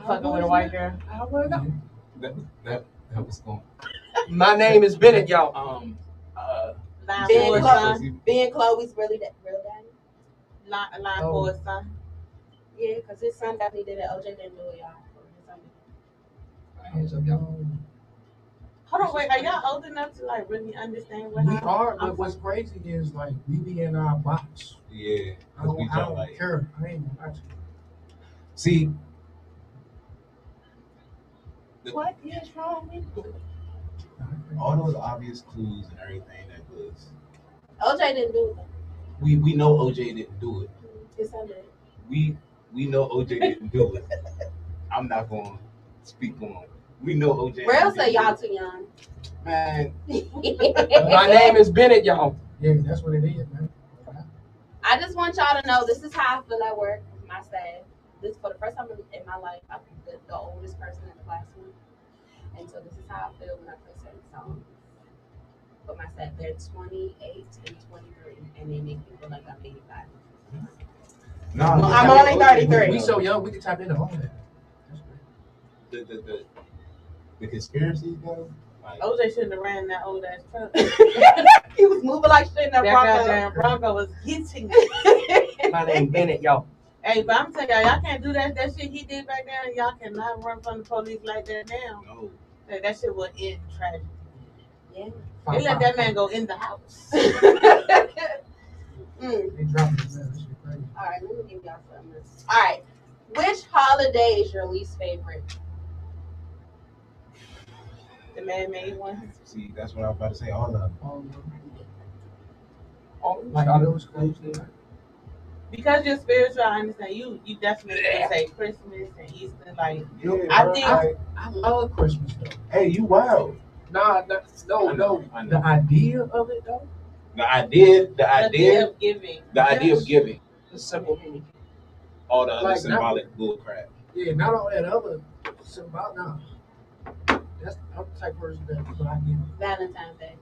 Fucking with a white girl. I wouldn't know. That was going. My name is Bennett, y'all. Being Chloe's really that real daddy. Line for his son. Yeah, because his son definitely did it. OJ didn't do it, y'all. Hands up, y'all. Hold on, wait. Are y'all old enough to like really understand what we are? But what's crazy is like we be in our box. Yeah, I don't care. I ain't watching. See. What is wrong with you? All those obvious clues and everything that was. OJ didn't do it. We know OJ didn't do it. His son did. We know OJ didn't do it. I'm not going to speak on it. We know OJ. Real say y'all too young. Man. My name is Bennett, y'all. Yeah, that's what it is, man. I just want y'all to know this is how I feel at work with my staff. This for the first time in my life, I'm the oldest person in the classroom. And so this is how I feel when I play certain songs. But my staff, they're 28 and 23, and they make me feel like I'm 85. No, I'm only 33. We so young, we can tap into all that. The conspiracies, though. Like, OJ shouldn't have ran that old ass truck. He was moving like shit in that Bronco. That Bronco was getting My name Bennett, y'all. Hey, but I'm telling y'all can't do that shit he did back there. Y'all cannot run from the police like that now. No. That shit will end tragedy. Yeah. They let that man go in the house. They dropped it, man. That shit crazy. All right, let me give y'all something. All right. Which holiday is your least favorite? The man-made one. See, that's what I was about to say. All of them. Like started those clothes there. Because you're spiritual, I understand you. You definitely would say Christmas and Easter. Like Yeah, I bro, think like, I love Christmas though. hey, you wild. Nah, no, I no. know. The idea of it though. The idea the idea of giving. of giving The simple meaning. all the other Like, symbolic bull crap. Yeah, not all that other symbolic. Nah, that's I'm the type of person that I give. Valentine's Day.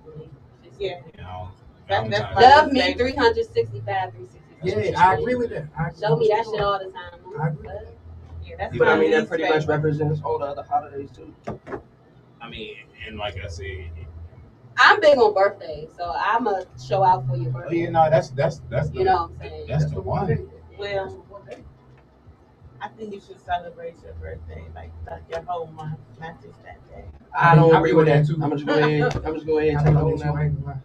Yeah. You know, That's Valentine's my- Love me favorite. 365, 365. Yeah, I agree with that. Show me that shit all the time. I agree. Yeah, that's But I my mean, that least pretty much favorite. represents all the other holidays too. I mean, and like I said, I'm big on birthdays, so I'ma show out for your oh birthday. yeah, no, that's You know what I'm saying? that's the one. Well, I think you should celebrate your birthday like your whole month, not just that day. I don't I agree agree with with that. that, too. I'm just go ahead. I'm just go ahead and I take know on you that one. ain't lying.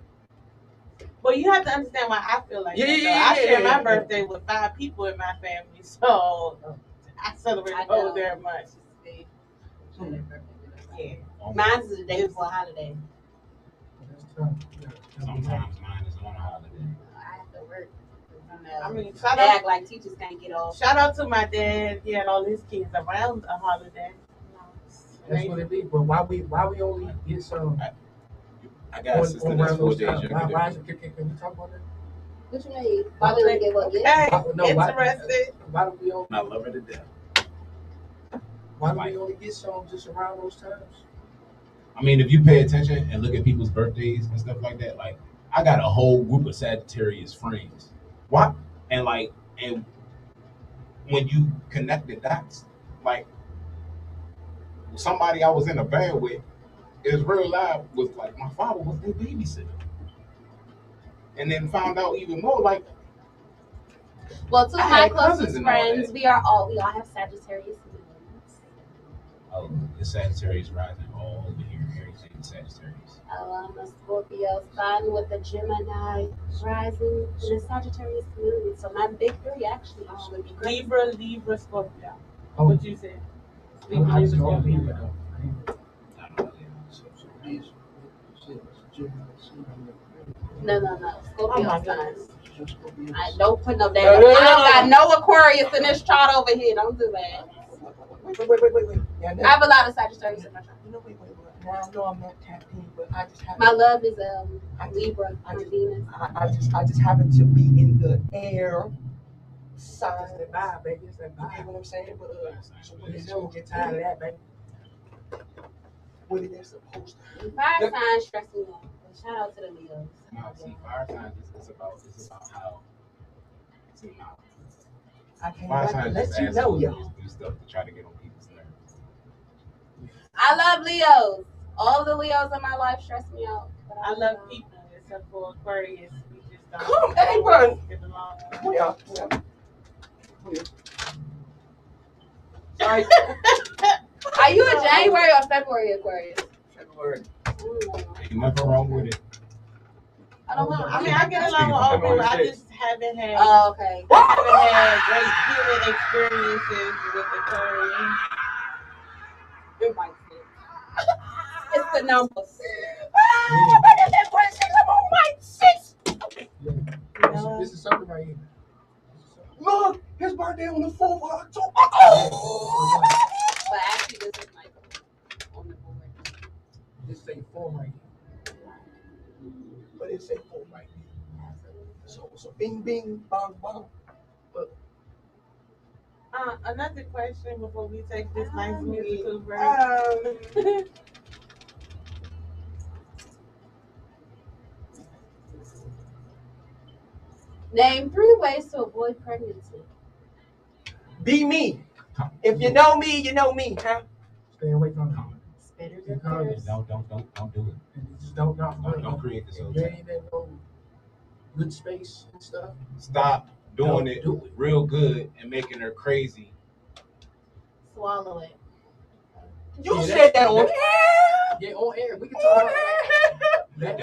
Well, you have to understand why I feel like Yeah, that. yeah, though. yeah, I share yeah, my yeah. birthday with 5 people in my family, so I celebrate I the whole know. damn much. Yeah. Mine's the day before a holiday. That's tough. Yeah. Sometimes mine is on a holiday. I have to work. I mean, They shout act like teachers can't get off. out to my dad. He had all his kids around a holiday. That's what it be. But why we only get some I got a sister that's 4 days younger than me. Can we talk about that? What you mean? Why we don't get what gifts? Hey, Why- interested. Why do we only I love her to death. get some just around those times? I mean, if you pay attention and look at people's birthdays and stuff like that, like I got a whole group of Sagittarius friends. What? And when you connect the dots, like somebody I was in a band with is real live was like my father was their babysitter. And then found out even more like Well, two of I my had cousins closest and all friends, that. we all have Sagittarius moons. oh, the Sagittarius rising all over here, everything Sagittarius. I'm a Scorpio sun with a Gemini rising and a Sagittarius moon. So my big three actually should be great. Libra, Scorpio. Oh, What you said? I just Libra, don't believe Scorpio. it though. I don't know. So these shit, Gemini, No. Oh Scorpio my sun. goodness. I don't put no damn. I don't got no Aquarius in this chart over here. Don't do that. Wait. Yeah, I have a lot of Sagittarius in my chart. wait. Now I know I'm not tapped in, but I just have My love is Libra I from just- Venus. I just happen to be in the air sign. It's that vibe, baby. It's that You get vibe. what I'm saying? But So when you don't get tired of that, baby. what it is supposed to. And fire signs stress me out. But shout out to the Leos. No, see, fire signs it's about how see now. I can't Fire wait to signs let just you ask know, you y'all. to do stuff to try to get on people's nerves. I love Leos. All the Leos in my life stress me out. But I love people except for Aquarius. We just don't Come, everyone. get along. We are. Sorry. Are you a January or February Aquarius? February. Ain't nothing wrong with it. I don't know. I mean, I get along with all people. I just haven't had Oh, okay. great healing experiences with Aquarius. Invite it. It's the numbers. This is something right here. Look, his birthday on the 4th of October. But actually, this is Michael on the board. This say 4 right here. But it say 4 right here. So bing, bing, bang, bang. Another question before we take this nice musical break. Name 3 ways to avoid pregnancy. Be me. If you know me, you know me, huh? Stay away from it. Spitters You and call critters. Don't do it. And you just don't Don't create this whole You thing. ain't in no good space and stuff. Stop doing Don't it do it. real good and making her crazy. Swallow it. You Yeah, said that on Yeah, on air. We can talk about that. That's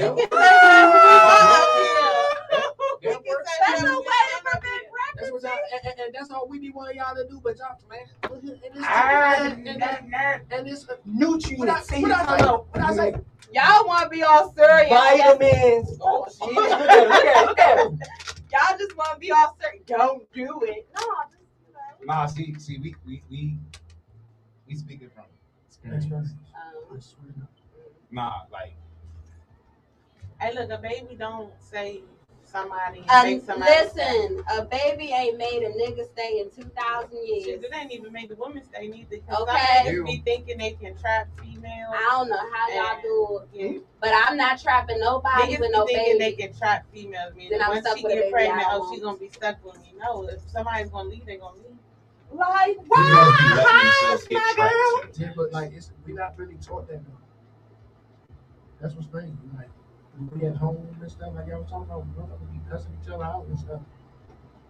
That's a way to prevent That's what y'all, and that's all we be wanting y'all to do, but y'all, man. And this And it's nutrients. What I say? Y'all want to be all serious. Vitamins. Oh, Shit. Look at him. Y'all just want to be all serious. Don't do it. No, just, Nah, see, we speaking from experience. Nah, like. Hey, look, a baby don't say somebody and make somebody. Listen, a baby ain't made a nigga stay in 2,000 years. Shit, it ain't even make the women stay neither. Okay. Some niggas be thinking they can trap females. I don't know how y'all do it, but I'm not trapping nobody Niggas with be no thinking baby. they can trap females. Meaning Then I'm once stuck she with a get baby, pregnant, I oh, won't. she's gonna be stuck with me. No, if somebody's gonna leave, they gonna leave. Like, Yeah, but like we not really taught that though. That's what's crazy. Like when we at home and stuff, like y'all was talking about, motherfuckers be cussing each other out and stuff.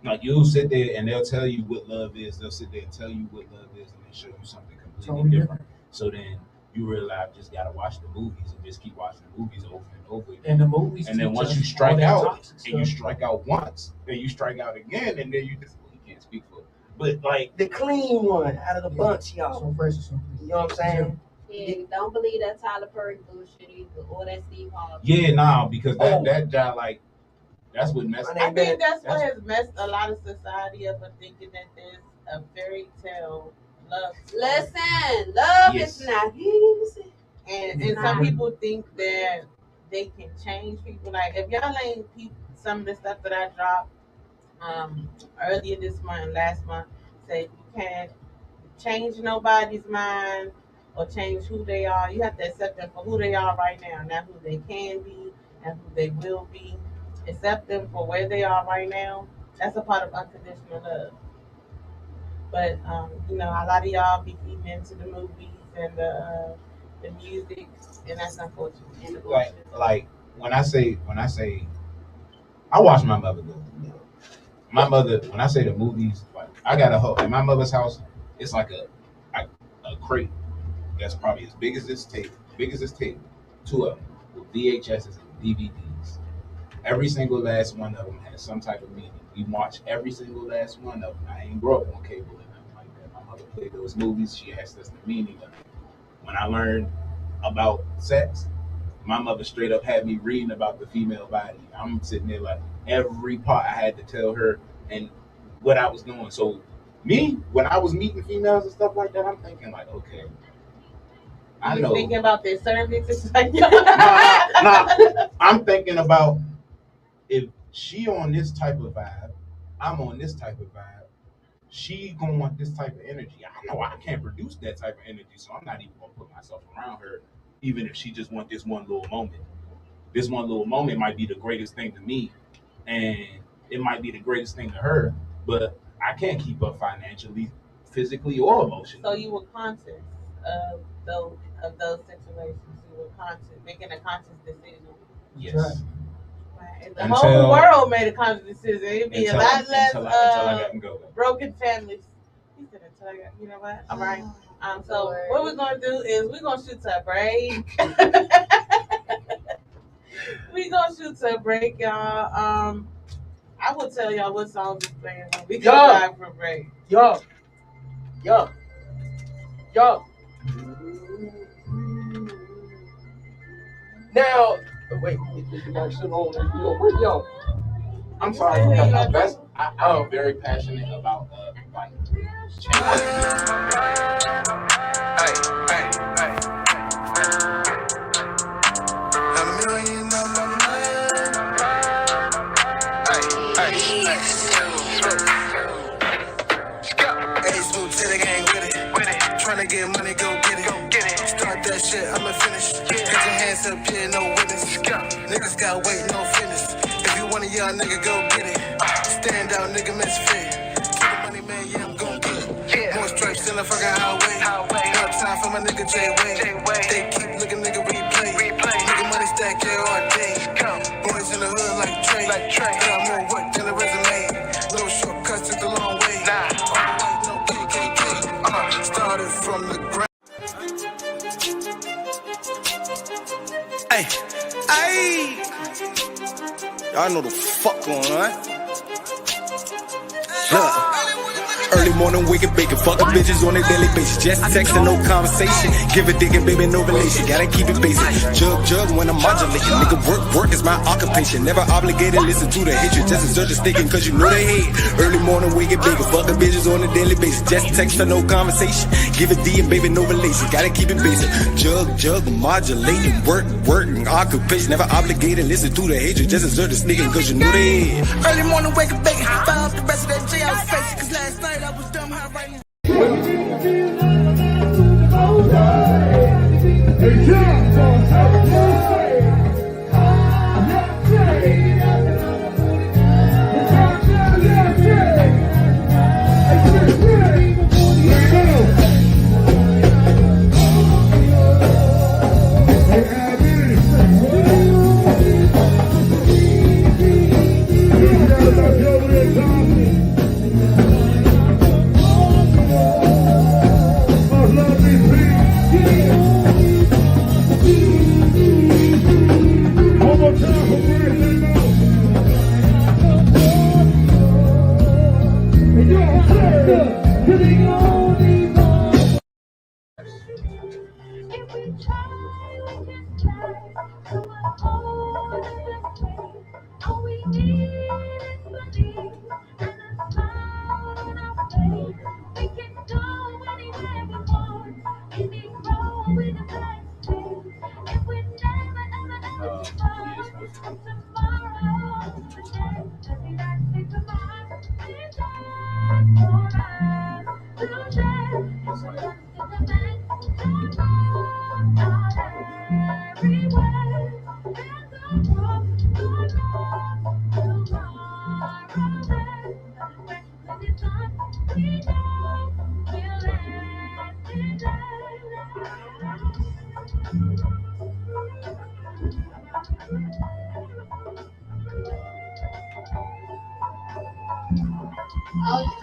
Like you'll sit there and they'll tell you what love is. They'll sit there and tell you what love is, and then show you something completely different. So then you realize you just gotta watch the movies and just keep watching the movies over and over again. And the movies. And then once you strike out, and you strike out once, then you strike out again, and then you just you can't speak for it. But like the clean one out of the bunch, y'all. So fresh or something. You know what I'm saying? Yeah, don't believe that Tyler Perry bullshit either, or that Steve Harvey. Yeah, nah, because that guy like that's what messed. I think that's what has messed a lot of society up, of thinking that there's a fairy tale love. Listen, love is not easy. And some people think that they can change people. Like if y'all ain't some of the stuff that I dropped earlier this month, last month, said you can't change nobody's mind or change who they are. You have to accept them for who they are right now, not who they can be and who they will be. Accept them for where they are right now. That's a part of unconditional love. But you know, a lot of y'all be feeding into the movies and the music, and that's unfortunate. Like when I say I watch my mother go. My mother, when I say the movies, like I got a hoe in my mother's house. It's like a crate that's probably as big as this table, two of them with VHSs and DVDs. Every single last one of them has some type of meaning. We watch every single last one of them. I ain't grow up on cable and nothing like that. My mother played those movies. She asked us the meaning of it. When I learned about sex, my mother straight up had me reading about the female body. I'm sitting there like every part I had to tell her and what I was doing. So me, when I was meeting females and stuff like that, I'm thinking like, okay, I know. Thinking about their cervix. It's like, I'm thinking about if she on this type of vibe, I'm on this type of vibe. She gonna want this type of energy. I know I can't produce that type of energy, so I'm not even gonna put myself around her, even if she just want this one little moment. This one little moment might be the greatest thing to me, and it might be the greatest thing to her, but I can't keep up financially, physically, or emotionally. So you were conscious of those situations. You were conscious, making a conscious decision. Yes. Right. If the whole world made a conscious decision, it'd be a lot less broken families. He said until I got, you know what? All right. So what we're gonna do is we're gonna shoot to a break. We're gonna shoot to a break, y'all. I will tell y'all what songs we're playing when we come back from break. Yo. Now, wait, yo. I'm sorry for cutting out. I'm very passionate about like change. Tryna get money, go get it. Start that shit, I'ma finish. Put your hands up, yeah, no witness. Niggas got weight, no fitness. If you want a young nigga, go get it. Stand out, nigga, misfit. Keep the money, man, yeah, I'm gon' get it. More stripes in the fucking highway. One time for my nigga J-Way. They keep looking, nigga, replay. Nigga, money stack, yeah, all day. Boys in the hood like Trey. Got more work than a resume. No shortcuts, took the long way. All white, no KKK. Started from the ground. Hey, y'all know the fuck going on. Look, Early morning, waking bacon, fucking bitches on a daily basis. Just texting, no conversation. Give a dick and baby, no relation. Gotta keep it basic. Jug when I'm modulating. Nigga, work is my occupation. Never obligated, listen to the hatred. Just insert the sticking, cause you know they hate. Early morning, waking bacon, fucking bitches on a daily basis. Just text for no conversation. Give a D and baby, no relation. Gotta keep it basic. Jug modulating. Work occupation. Never obligated, listen to the hatred. Just insert the sticking, cause you know they hate. Early morning, waking bacon. Fire up the rest of that J I was facing. Cause last night I was dumb high right now.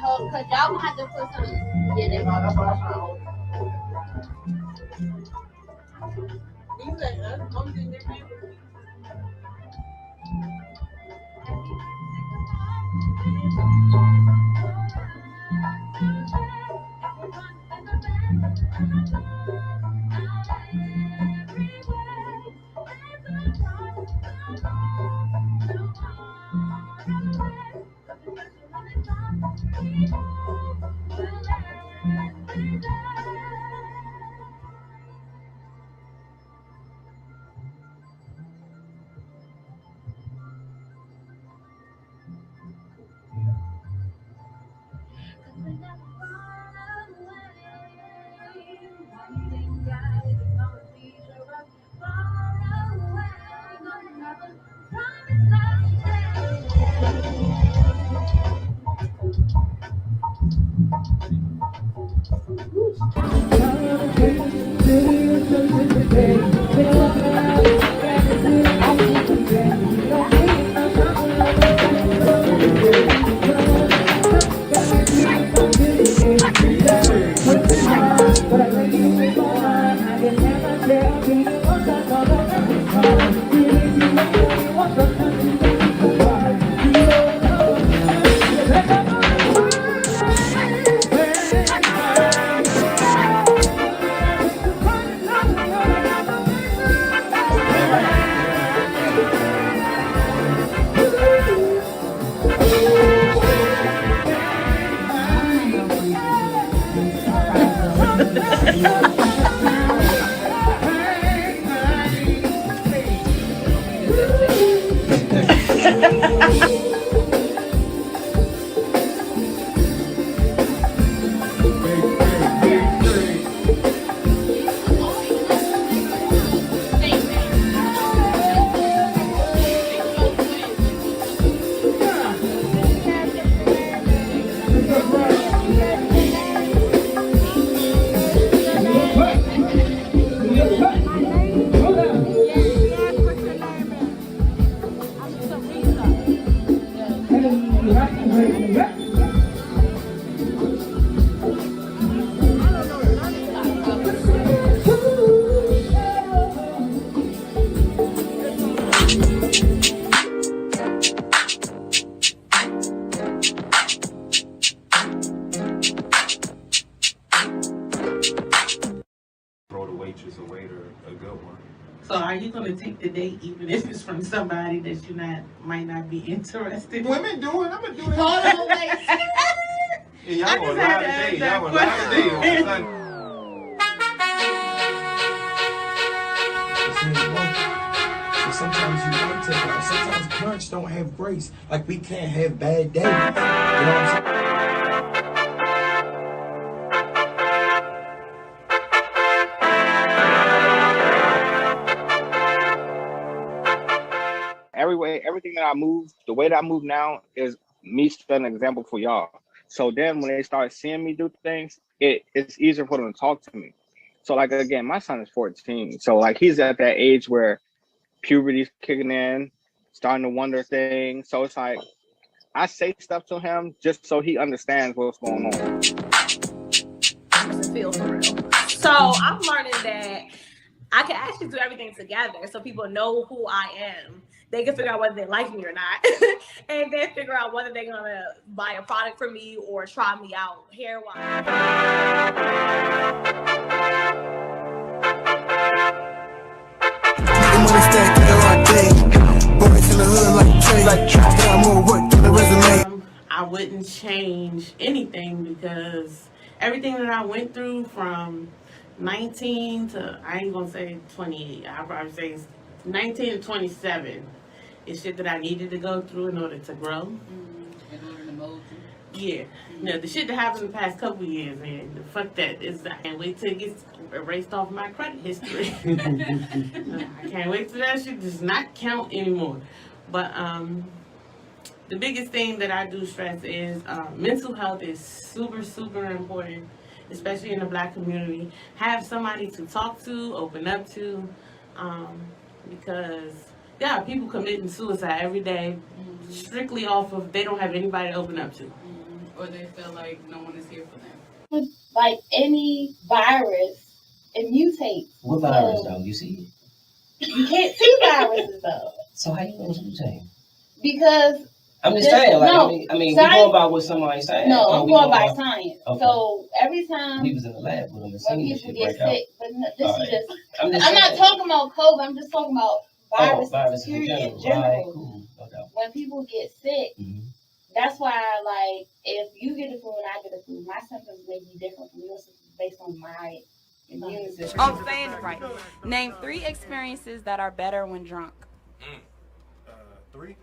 Oh, cause y'all gonna have to put some. Yeah, they are. That's what I'm trying to hold. You said that's only thing they're paying for. made her a good one. So are you gonna take the date even if it's from somebody that you might not be interested in? Women do it. I'm gonna do it. Hold on, wait. Yeah, y'all gonna lie today. Y'all gonna lie today on Sunday. So sometimes you want to take it out. Sometimes parents don't have grace. Like we can't have bad days. You know what I'm saying? Everything that I move, the way that I move now is me setting an example for y'all. So then when they start seeing me do things, it's easier for them to talk to me. So like, again, my son is 14. So like he's at that age where puberty's kicking in, starting to wonder things. So it's like, I say stuff to him just so he understands what's going on. Feel for real. So I'm learning that I can actually do everything together so people know who I am. They can figure out whether they like me or not. And then figure out whether they're going to buy a product from me or try me out hair-wise. I wouldn't change anything because everything that I went through from 19 to, I ain't gonna say 28, I'll probably say 19 to 27 is shit that I needed to go through in order to grow. In order to mold you. Yeah. Now, the shit that happened in the past couple years, man, fuck that. I can't wait till it gets erased off my credit history. I can't wait till that shit does not count anymore. But the biggest thing that I do stress is mental health is super, super important, especially in the Black community. Have somebody to talk to, open up to, because there are people committing suicide every day strictly off of they don't have anybody to open up to. Or they feel like no one is here for them. Like any virus, it mutates. What virus though? You see it? You can't see viruses though. So how you know it's mutating? Because I'm just saying, like, no, I mean, science, we going by what somebody's saying. No, I'm going by science. Okay. So every time we was in the lab with them and when seen people shit get break sick, out. but no, this is just. I'm saying. not talking about COVID. I'm just talking about viruses, in period, general. Right, cool. Okay. When people get sick, that's why, like, if you get the flu and I get the flu, my symptoms may be different from your symptoms based on my immune system. I'm saying it right. Name 3 experiences that are better when drunk. 3?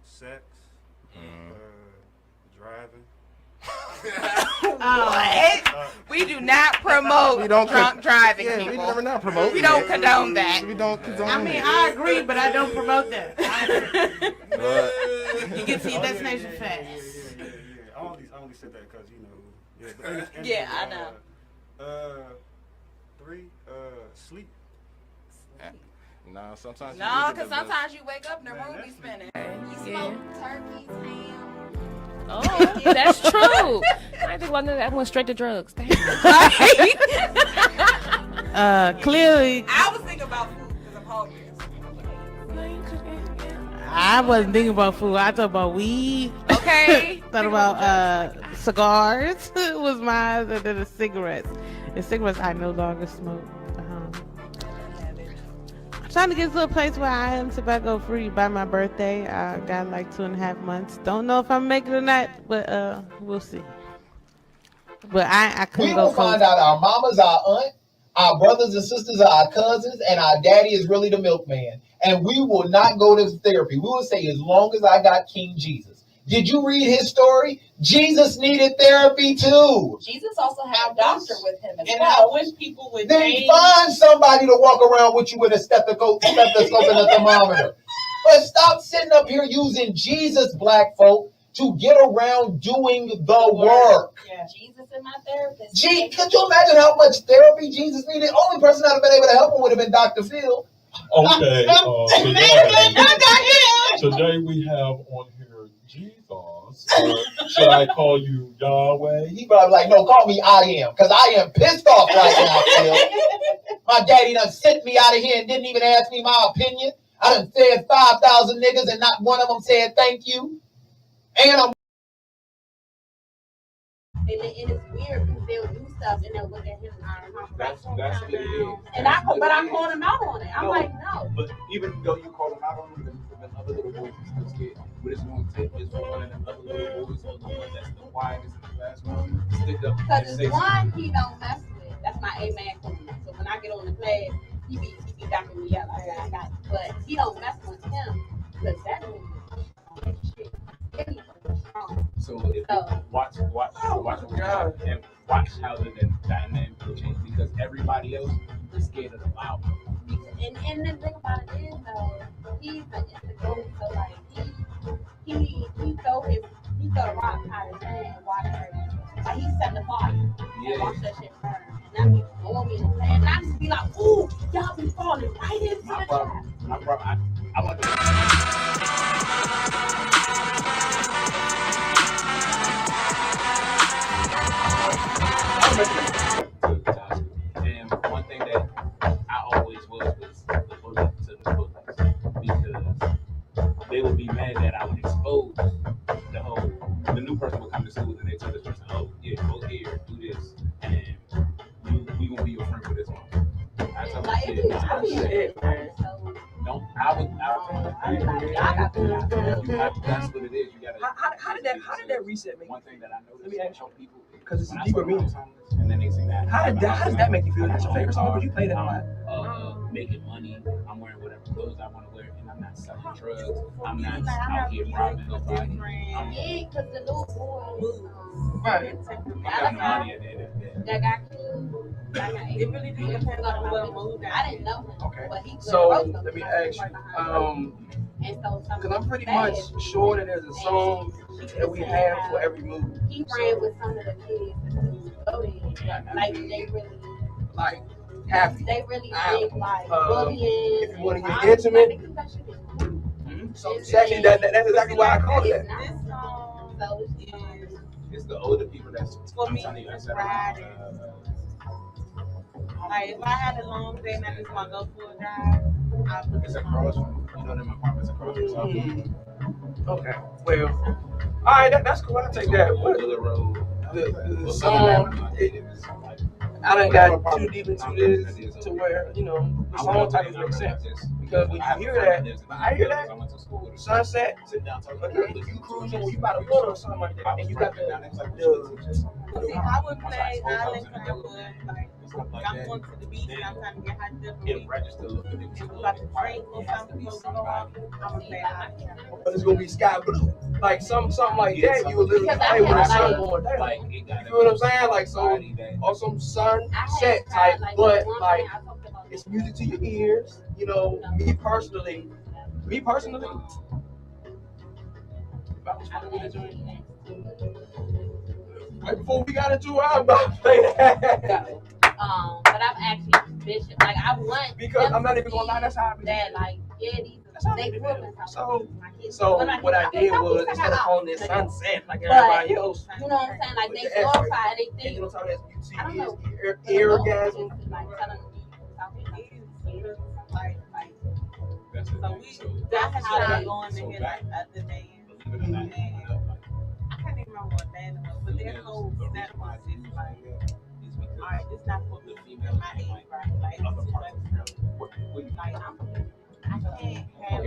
Sex. Driving. What? We do not promote drunk driving, people. We never not promote. We don't condone that. We don't condone. I mean, I agree, but I don't promote that. You get to your destination fast. Yeah. I only said that because, you know. Yeah, I know. 3, sleep. Nah, sometimes. No, because sometimes you wake up and the room be spinning. You smoke turkeys, ham. Oh, that's true. I think one of that went straight to drugs. Damn. Clearly. I was thinking about food because I'm hungry. I wasn't thinking about food. I thought about weed. Okay. Thought about cigars. Was mine, and then the cigarettes. The cigarettes I no longer smoke. I'm trying to get to a place where I am tobacco free by my birthday. I got like 2.5 months. Don't know if I'm making it or not, but we'll see. But I couldn't go. We will find out our mama's our aunt, our brothers and sisters are our cousins, and our daddy is really the milkman. And we will not go to therapy. We will say, as long as I got King Jesus. Did you read his story? Jesus needed therapy too. Jesus also had a doctor with him as and well. I wish people would Then find somebody to walk around with you with a stethoscope and a thermometer. But stop sitting up here using Jesus, black folk, to get around doing the work. Yeah. Jesus and my therapist. Could you imagine how much therapy Jesus needed? Only person that would have been able to help him would have been Dr. Phil. Okay, today we have on here Jesus. Should I call you Yahweh? He probably like, no, call me I am, because I am pissed off right now, Phil. My daddy done sent me out of here and didn't even ask me my opinion. I done said 5,000 niggas and not one of them said thank you. And I'm And it's weird because they'll do stuff and they'll look at him That's what it is. and I called him out on it. I'm like, no. But even though you call him out on it, the other little boys are still scared. What it's going to take is for one of the other little boys or the one that's the quietest in the classroom to stick up and Because say it's one something. he don't mess with. That's my A-man queen. So when I get on the class, he be backing me up. Like, I got it. But he don't mess with him because that shit. So if watch what we have and watch how the dynamic will change because everybody else is scared of the loud. And the thing about it is though, he's an instigator. So like he throw the rock out of his hand and watch her. Like he set the fire and watch that shit burn. And that be blowing me in the face. And I just be like, ooh, y'all be falling right into the trap. I want to. And one thing that I always was the bully to the bullies because they would be mad that I would expose the new person would come to school and they tell this person, oh yeah, go here, do this, and we gonna be your friend for this one. I tell the kid, that's what it is. You gotta. How did that reset make? One thing that I noticed. Let me ask help people because it's a deeper meaning. And then they say that. How does that make you feel? That's your favorite song? Would you play that a lot? Making money. I'm wearing whatever clothes I want to wear, and I'm not selling drugs. I'm not out here robbing nobody. Yeah, because the little boy right. I got money at the end of the day. That got killed. It really depends on what mood. I didn't know him. Okay. But he So let me ask you, because I'm pretty much sure that there's a song that we have for every mood. He ran with some of the kids. Like they really like happy. They really think like bullying. If you want to get intimate, so actually that's exactly why I call it that. This song It's the older people that's for me. Like if I had a long day and I just want to go for a drive, I'll put it's across from, my apartment's across from something. Okay, well, all right, that's cool. I'll take that. But the song, I done got too deep into this to where, the song titles make sense. Because when you hear that, I hear that, sunset, okay, you cruising when you by the water or something like that, and you got see, I would play Island Climber, like I'm going to the beach and I'm trying to get hot differently. And we about to drink or something, go on, I'm going to play Island Climber. But it's going to be sky blue. Like something like that, you would literally play with the sun going down. You feel what I'm saying? Like, so, or some sunset type, but like, it's music to your ears. Me personally, if I was fucking with it, right before we got into it, I was about to play that. But I'm actually bishop. Like I want because I'm not even gonna lie. That's how I that like these they grew up in so what I did was instead of calling it sunset like everybody else, you know what I'm saying? Like they glorify and they think. I don't know. Eargasm. That's how we going to hit like other days. I can't even remember what band it was, but their whole set was just like, alright, this not for the female my age, right? Like, it's too much. Like, I can't have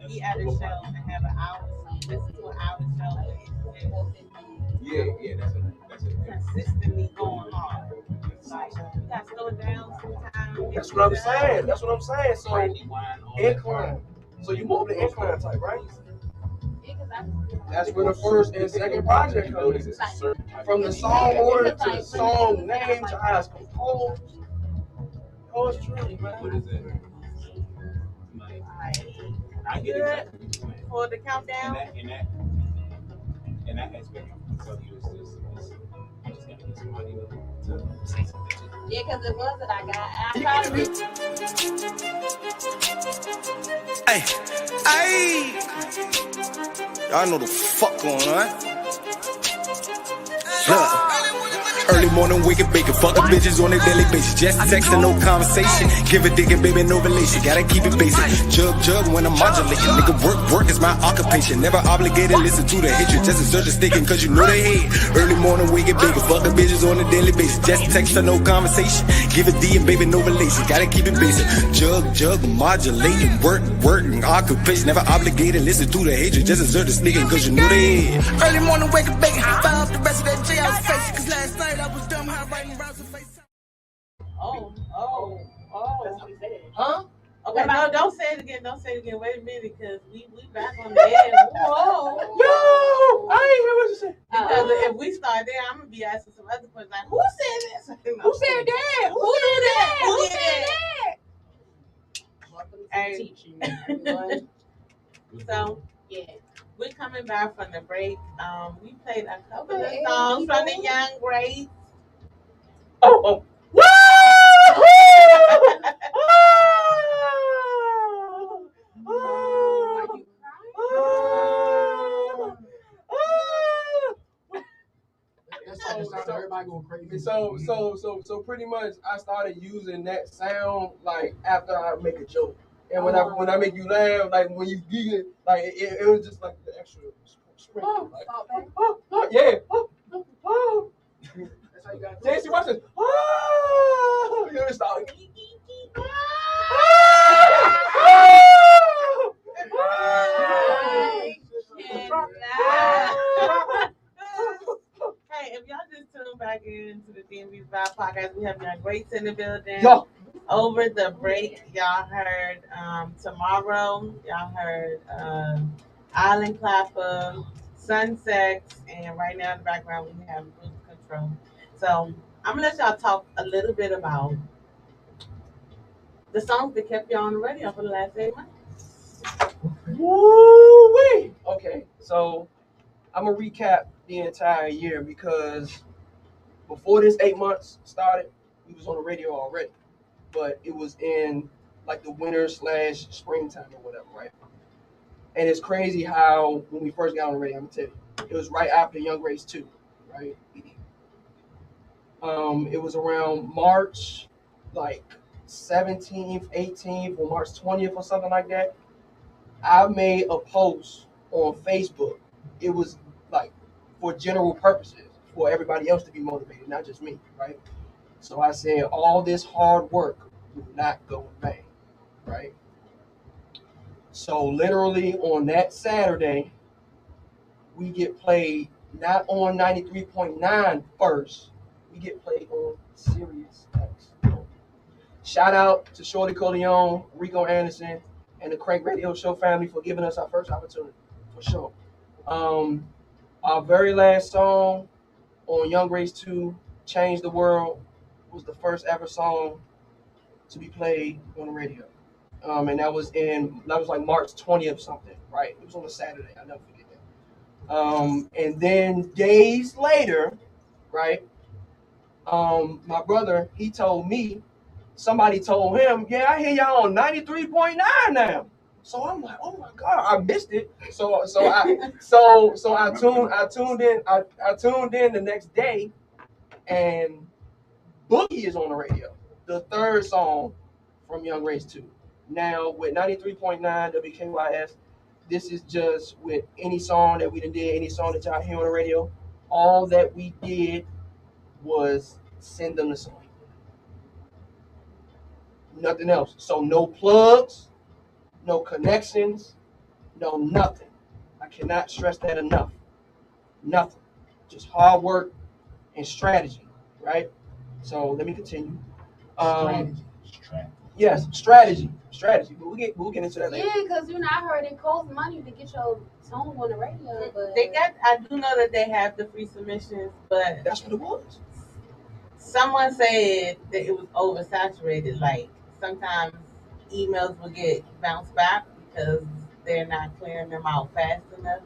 be at a show and have an hour, listen to an hour show and that's consistently going on. Like, you gotta slow it down sometimes. That's what I'm saying. So, incline. So you move the incline type, right? That's where the first and second project comes in. From the song order to the song name to how it's composed. Oh, it's true, man. What is it? I get it. For the countdown. In that aspect, I tell you, I just gotta get somebody to say something to. Yeah, because the ones that I got, I tried to reach. Hey, y'all know the fuck going on. Look, Early morning, waking bacon, fucking bitches on a daily basis. Just texting, no conversation. Give a dick and baby, no relation. Gotta keep it basic. Jug when I'm modulating. Nigga, work is my occupation. Never obligated, listen to the hatred. Just assert the sticking, cause you know they hate. Early morning, waking bacon, fucking bitches on a daily basis. Just texting, no conversation. Give a D and baby, no relation. Gotta keep it basic. Jug modulating. Work occupation. Never obligated, listen to the hatred. Just assert the sticking, cause you know they hate. Early morning, wake up, bacon. Fire up the rest of that jail's face. Cause last night I was dumb, high writing rounds of face. Oh. That's what he said. Huh? Okay, no, don't say it again. Don't say it again. Wait a minute, because we back on the air. Whoa. Yo, I ain't hear what you said. Because if we start there, I'm going to be asking some other questions like, who said this? Who said that? Who did that? Who said that? Welcome to Hey. teaching, everyone. So, Yeah. we're coming back from the break. We played a couple of songs from the Young Greats. Oh. Everybody going crazy. So pretty much I started using that sound like after I make a joke. And when I make you laugh, like when you giggle, like it was just like the extra sprinkle. Like, yeah. That's how you got JC, watch this. You know, start. Hey, if y'all just tune back into the DMV Vibe Podcast, we have Young Greats in the building. Yo. Over the break, y'all heard Tomorrow, y'all heard Island Clapper, Sunsex, and right now in the background we have Cruise Control. So I'm gonna let y'all talk a little bit about the songs that kept y'all on the radio for the last 8 months. Woo-wee. Okay, so I'm gonna recap the entire year because before this 8 months started, we was on the radio already, but it was in like the winter / springtime or whatever, right? And it's crazy how when we first got on the radio, I'm gonna tell you, it was right after Young Greats 2, right? It was around March like 17th, 18th, or March 20th or something like that. I made a post on Facebook. It was like for general purposes, for everybody else to be motivated, not just me, right? So I said, all this hard work will not go in vain, right? So literally on that Saturday, we get played not on 93.9 first, we get played on Sirius X. Shout out to Shorty Coleon, Rico Anderson, and the Crank Radio Show family for giving us our first opportunity, for sure. Our very last song on Young Greats 2, Change the World, was the first ever song to be played on the radio. And that was like March 20th something, right? It was on a Saturday, I'll never forget that. And then days later, right, my brother, he told me, somebody told him, yeah, I hear y'all on 93.9 now. So I'm like, oh my God, I missed it. So I tuned in the next day, and Boogie is on the radio, the third song from Young Greats 2. Now with 93.9 WKYS, this is just with any song that we done did, any song that y'all hear on the radio, all that we did was send them the song. Nothing else. So no plugs, no connections, no nothing. I cannot stress that enough. Nothing. Just hard work and strategy, right? So let me continue. Strategy. Yes, strategy. But we'll get into that later. Yeah, because I heard it costs money to get your song on the radio. But I do know that they have the free submissions, but that's what it was. Someone said that it was oversaturated. Like sometimes emails will get bounced back because they're not clearing them out fast enough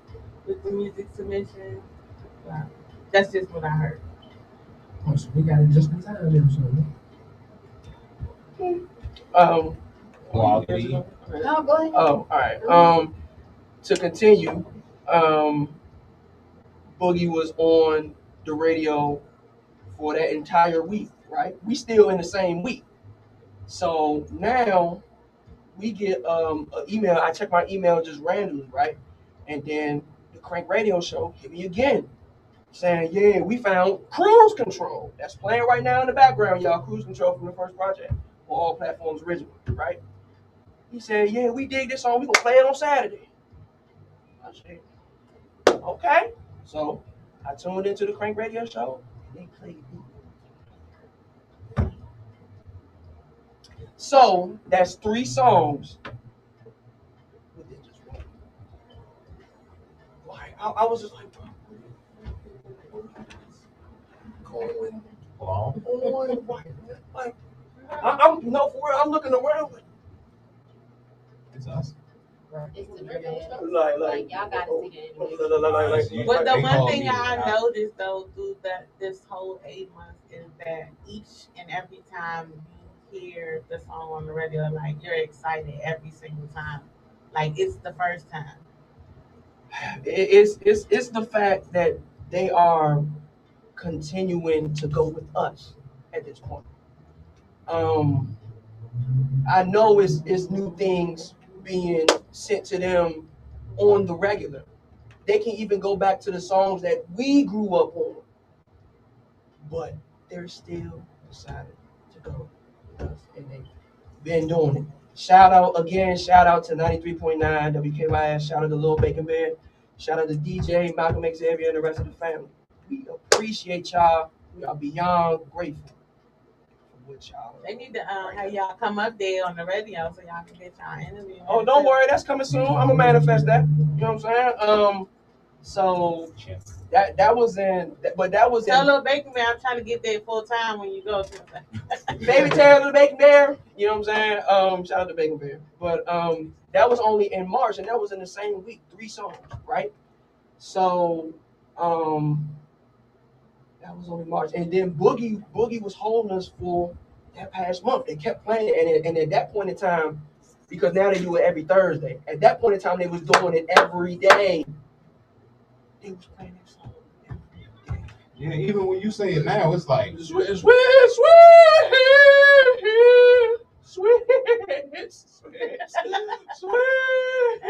with the music submission. That's just what I heard. Oh, so we got it just in time then, so. Quality. No, go ahead. Oh, all right. To continue, Boogie was on the radio for that entire week, right? We still in the same week. So now we get an email. I check my email just randomly, right? And then the Crank Radio Show hit me again, saying, yeah, we found Cruise Control. That's playing right now in the background, y'all. Cruise Control from the first project on all platforms original, right? He said, yeah, we dig this song. We gonna play it on Saturday. I said, okay. So I tuned into the Crank Radio Show. And they played it. So that's 3 songs. I was just like, going on, like, I'm no for real. I'm looking around. Like, It's us. It's the drip. Like y'all gotta see that. But the one thing I noticed though through this whole 8 months is that each and every time you hear the song on the radio, like you're excited every single time. Like it's the first time. It's the fact that they are continuing to go with us at this point. I know it's new things being sent to them on the regular. They can even go back to the songs that we grew up on, but they're still decided to go with us, and they've been doing it. Shout out to 93.9 WKYS. Shout out to Lil Bacon Bear. Shout out to DJ Malcolm Xavier and the rest of the family. We appreciate y'all. We are beyond grateful. They need to have y'all come up there on the radio so y'all can get y'all interview. Oh, don't worry, that's coming soon. I'm gonna manifest that. You know what I'm saying? So that was in, but that was Tell in. Little Bacon Bear I'm trying to get there full time when you go to Baby Taylor, the Bacon Bear. You know what I'm saying? Shout out to Bacon Bear. But that was only in March, and that was in the same week. 3 songs, right? So that was only March, and then Boogie was holding us for that past month. They kept playing it, and at that point in time, because now they do it every Thursday. At that point in time, they was doing it every day. They was playing that song every day. Yeah, even when you say it now, it's like sweet.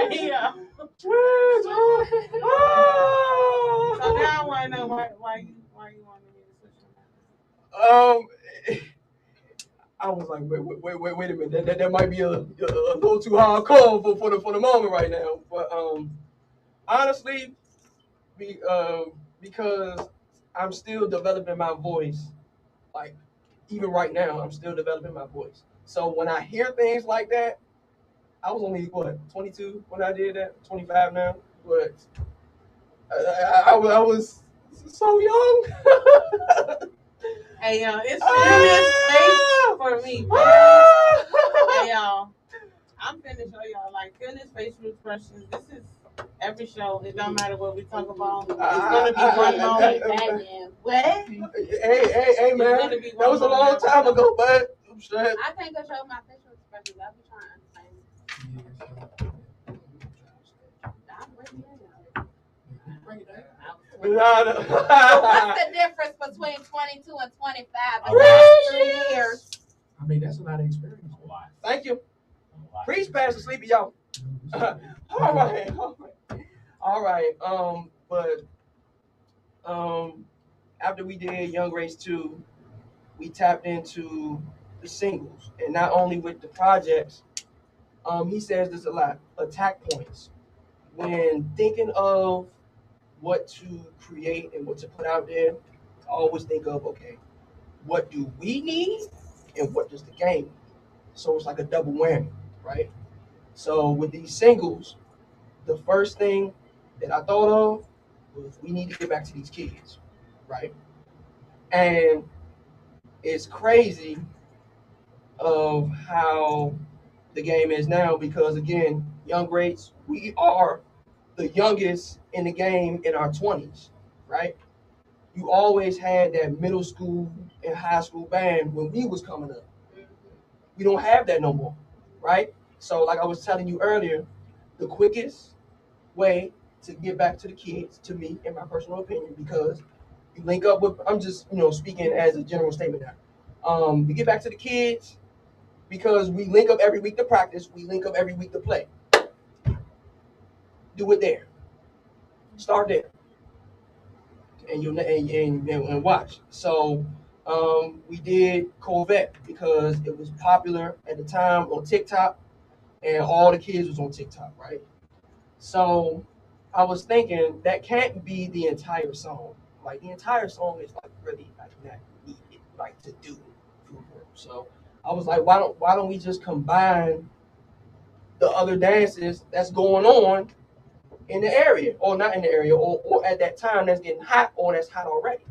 Yeah. So now I want to know why you wanted me to switch. I was like, wait a minute. That might be a little too hardcore for the moment right now. But honestly, because I'm still developing my voice. Like even right now, I'm still developing my voice. So when I hear things like that, I was only 22 when I did that. 25 now, but I was so young. Hey y'all, it's space for me. Hey y'all, I'm finna show y'all like fitness facial expressions. This is every show. It don't matter what we talk about. It's gonna be one moment. What? Hey, man. That was a long time ago, but I'm sure. I can't control my facial expressions. I be trying to understand. So what's the difference between 22 and 25? 3 years. I mean, that's a lot of experience. Thank you. Please pass the sleepy, y'all. All right. But after we did Young Race 2, we tapped into the singles, and not only with the projects. He says this a lot. Attack points. When thinking of what to create and what to put out there, I always think of, okay, what do we need and what does the game need? So it's like a double whammy, right? So with these singles, the first thing that I thought of was we need to get back to these kids, right? And it's crazy of how the game is now because, again, young greats, we are the youngest in the game in our 20s, right? You always had that middle school and high school band when we was coming up. We don't have that no more, right? So like I was telling you earlier, the quickest way to get back to the kids, to me, in my personal opinion, because You link up with. I'm just speaking as a general statement now. You get back to the kids because we link up every week to practice. We link up every week to play. Do it there. Start there. And watch. So we did Corvette because it was popular at the time on TikTok, and all the kids was on TikTok, right? So I was thinking that can't be the entire song. Like the entire song is like really like not needed like to do. So I was like, why don't we just combine the other dances that's going on in the area, or not in the area, or at that time that's getting hot, or that's hot already.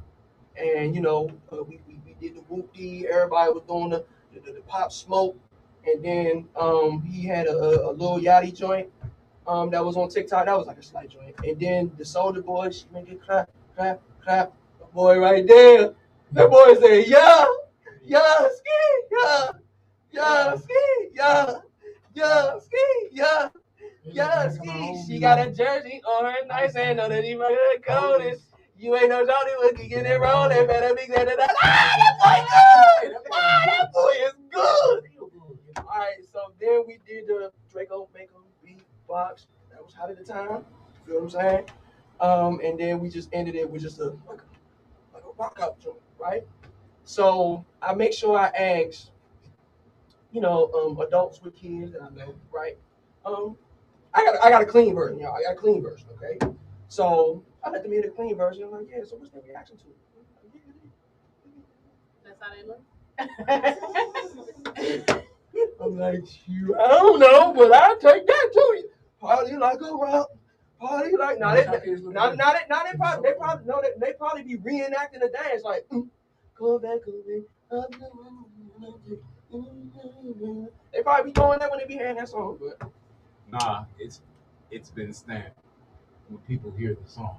And we did the whoop-dee, everybody was doing the pop smoke, and then he had a little Yachty joint that was on TikTok. That was like a slight joint. And then the Soulja Boy, she make it clap, clap, clap. The boy right there, that boy said, yeah, ski, ski, ski. She got a jersey on her nice and know that he my good coldest. You ain't no Johnny Wookie, get it wrong. They better be glad that that boy is good. All right, so then we did the Draco Bacon beatbox. That was hot at the time. You feel what I'm saying? And then we just ended it with just like a rock out joint, right? So I make sure I ask, adults with kids that I know, right? I got a clean version, y'all. I got a clean version, okay? So I let them hear the clean version. I'm like, yeah. So what's their reaction to it? That's how they look. I'm like, I don't know, but I'll take that to you. Party like a rock. Party like they probably be reenacting the dance like go back. They probably be doing that when they be hearing that song, but nah, it's been stamped when people hear the song.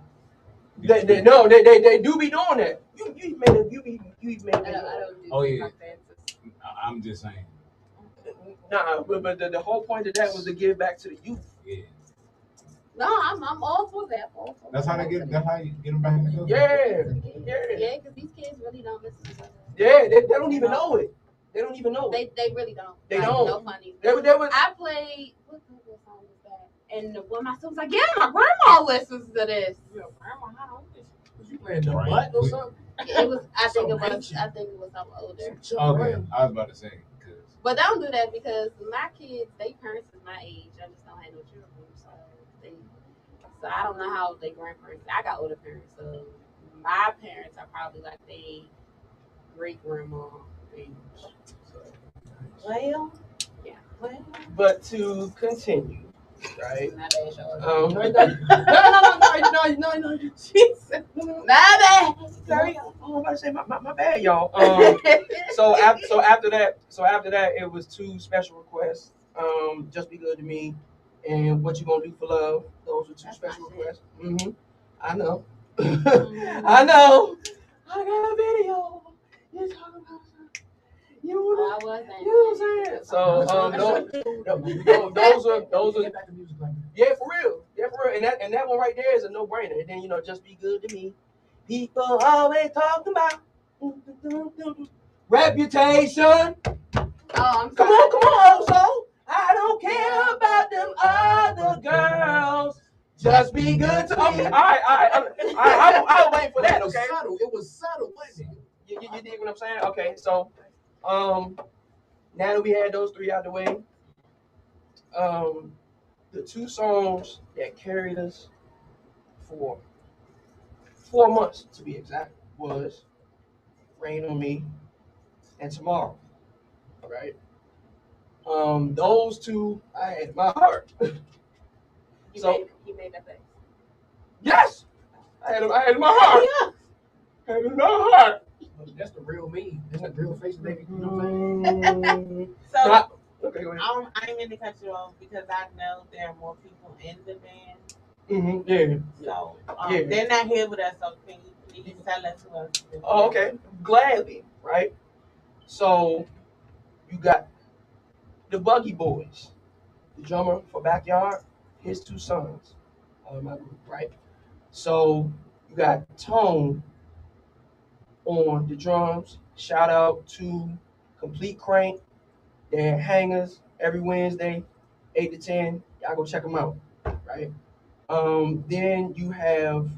They do be doing that. You made I don't do oh yeah, I'm just saying. Nah, but the whole point of that was to give back to the youth. Yeah. No, I'm all for that. That's how you get them back in the field. Yeah, because these kids really don't listen to us. Yeah, they don't even know it. They don't even know it. They really don't. They don't. No funny. I played. What song was that? And one of my sons was like, "Yeah, my grandma listens to this." Yo, grandma, how old is she? Was you playing the butt or something? It was. I think it was something older. Okay, I was about to say. But don't do that because my kids, they parents is my age. I just don't have no children, so I don't know how they grandparents. I got older parents, so my parents are probably like they great grandma age. Well, yeah. But to continue, right? Not bad, No. Jesus. Not bad. Sorry. I'm about to say my bad, y'all. So after that, it was two special requests. Just Be Good to Me, and What You Gonna Do for Love. Those were two special requests. I know. I know. I got a video. You talking about something? You know what I'm saying? So those are yeah, for real. And that one right there is a no-brainer. And then Just Be Good to Me. People always talking about reputation. Oh, come on, also. I don't care about them other girls. Just be good to me. Okay, all right. I'll wait for that. Okay. It was subtle, wasn't it? You dig what I'm saying? Okay, so now that we had those three out the way, the two songs that carried us for 4 months to be exact was Rain on Me and Tomorrow. All right. Those two I had in my heart. He made that face. Yes, I had in my heart. I had in my heart. That's the real me. That's the real face, baby. You know what I'm saying? So okay, go ahead. I ain't mean to cut you off because I know there are more people in the band. Yeah. So they're not here with us. So can you please tell us who else? Oh, okay. Gladly, right? So you got the Buggy Boys, the drummer for Backyard, his two sons, my group, right? So you got Tone on the drums. Shout out to Complete Crank. They're hangers every Wednesday, 8 to 10. Y'all go check them out, right? Then you have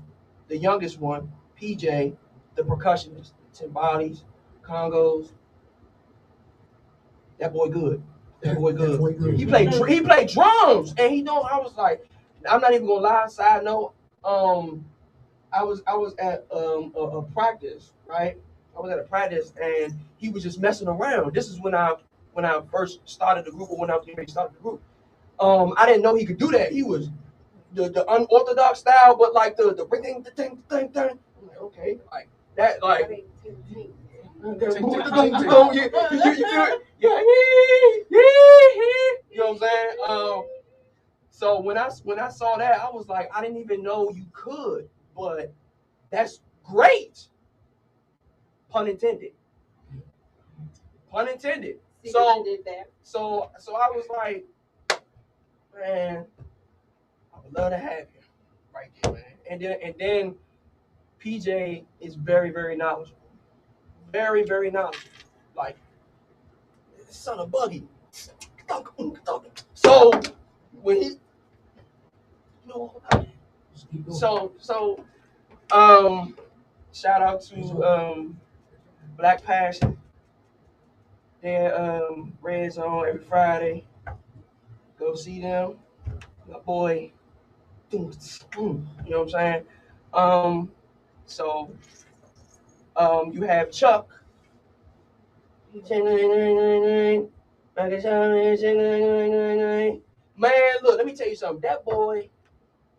the youngest one, PJ, the percussionist, timbales, congos. That boy good. That boy good. He played drums, and he know. I was like, I'm not even gonna lie. Side note, I was at a practice, right? I was at a practice, and he was just messing around. This is when I first started the group, or when I was getting ready to start the group. I didn't know he could do that. He was the unorthodox style, but like the thing. I'm like, okay, like that, like. You feel it? Yeah. You know what I'm saying? So when I saw that, I was like, I didn't even know you could, but that's great. Pun intended. Pun intended. So I was like, man, I would love to have you right there, man. And then PJ is very, very knowledgeable. Very, very knowledgeable. Like, son of Buggy. So when he shout out to Black Passion. They're Red Zone every Friday. Go see them. My boy. You know what I'm saying? You have Chuck. Man, look, let me tell you something. That boy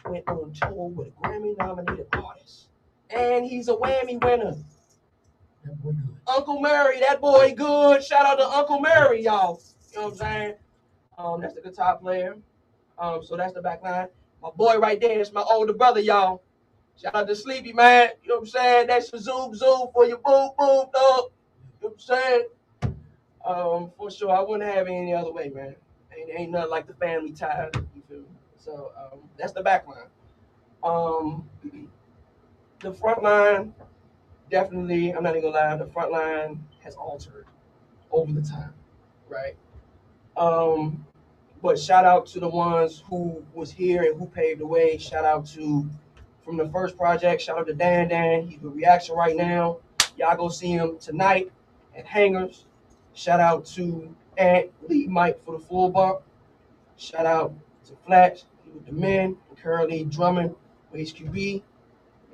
went on tour with a Grammy-nominated artist, and he's a Whammy winner. Uncle Murray, that boy good. Shout out to Uncle Murray, y'all. You know what I'm saying? That's the guitar player. So that's the back line. My boy right there is my older brother, y'all. Shout out to Sleepy, man. You know what I'm saying? That's your zoom for your boom dog. You know what I'm saying? For sure, I wouldn't have it any other way, man. Ain't nothing like the family ties. You feel me? So that's the back line. The front line, definitely, I'm not even gonna lie, the front line has altered over the time, right? But shout out to the ones who was here and who paved the way. Shout out to, from the first project, shout out to Dan. He's with Reaction right now. Y'all go see him tonight at Hangers. Shout out to Ant, lead Mike for the full bump. Shout out to Flash, he with the men, and currently drumming with HQB.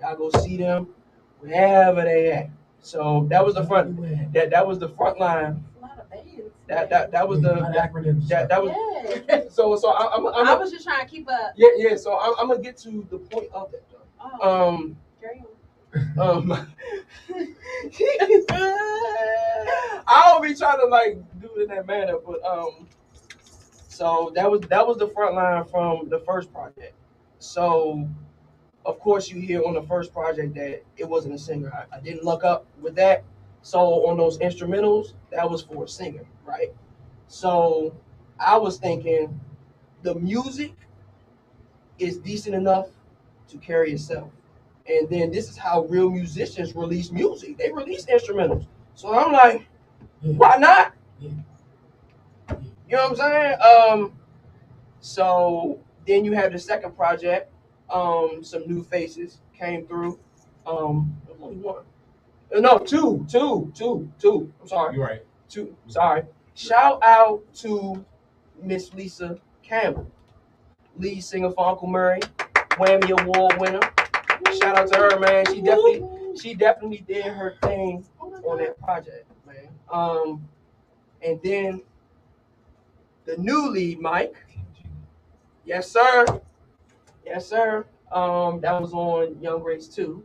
Y'all go see them wherever they at. So that was the front. That was the front line. That was the that was. So I was just trying to keep up. Yeah. So I'm gonna get to the point of that though. I don't be trying to like do it in that manner, but so that was the front line from the first project. So of course you hear on the first project that it wasn't a singer. I didn't look up with that. So on those instrumentals, that was for a singer, right? So I was thinking the music is decent enough to carry itself. And then this is how real musicians release music. They release instrumentals. So I'm like, why not? You know what I'm saying? So then you have the second project. Some new faces came through. Only one. No, two. I'm sorry. You're right. Two. Sorry. Shout out to Miss Lisa Campbell, lead singer for Uncle Murray, Whammy Award winner. Shout out to her, man. She definitely did her thing on that project, man. And then the new lead, Mike. Yes, sir. That was on Young Grace 2.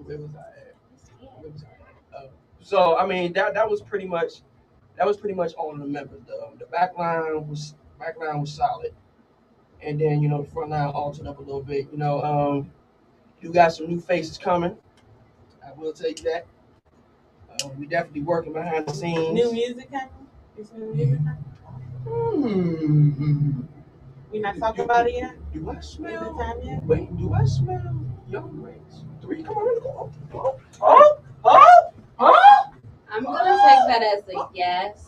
Where was I at? So I mean that was pretty much all of the members. The back line was solid, and then the front line altered up a little bit. You got some new faces coming. I will tell you that. We definitely working behind the scenes. New music coming? We're not talking about it yet? Do I Is it smell? time yet? Wait, do I smell young grapes? 3, come on, let's go. Oh! I'm gonna take that as a yes.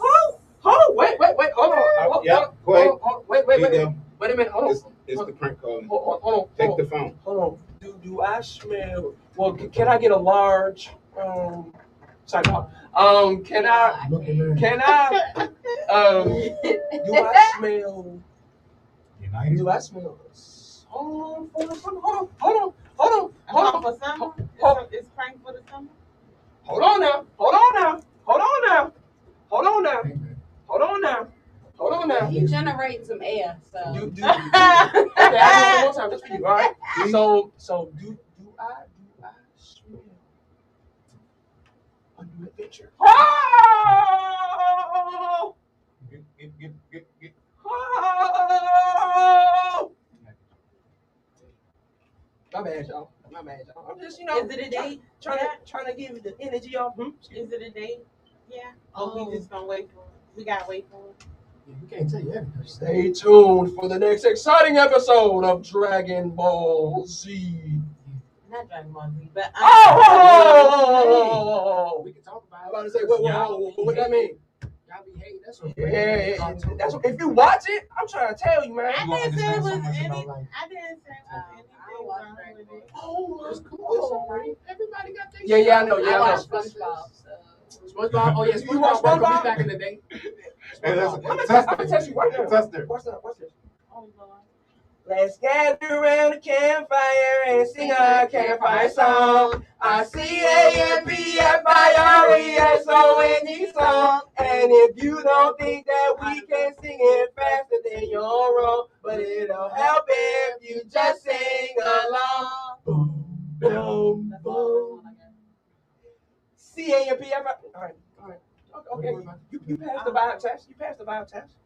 Wait, hold on. Yeah, go ahead. Wait a minute, hold on. It's the prank call. Hold on. Take the phone. Hold on. Do I smell? Well, can I get a large? Sorry, no. Can I? Do I smell? United. Do I smell? Hold on. For summer? It's prank for the summer? Hold on now. You generate some air, so. Okay, one more time, just for you, all right? So do I smell a new adventure? Oh! Get. Oh! My bad, y'all. I'm just, Is it a date? Trying to give the energy off. Is it a date? Yeah. Oh, we just gonna wait for it. We gotta wait for it. Yeah, we can't tell you everything. Stay tuned for the next exciting episode of Dragon Ball Z. Not Dragon Ball Z, but we can talk about it. I'm about to say, what that mean? Y'all be hating. That's Yeah. That's what, if you watch it, I'm trying to tell you, man. I didn't say it was any. I didn't say it was I watched Dragon Ball. Oh, It's cool. Everybody got their Yeah, I know. I watched SpongeBob. SpongeBob. Oh yeah, You watch SpongeBob. SpongeBob? Back in the day. I'm gonna test you right now. Test her. Watch this. Let's gather around the campfire and sing our campfire song. CAMPFIRESONG song. And if you don't think that we can sing it faster, then you're wrong. But it'll help if you just sing along. Boom, boom, boom. CAMPFIRE. All right. Okay. You passed the vibe test. You know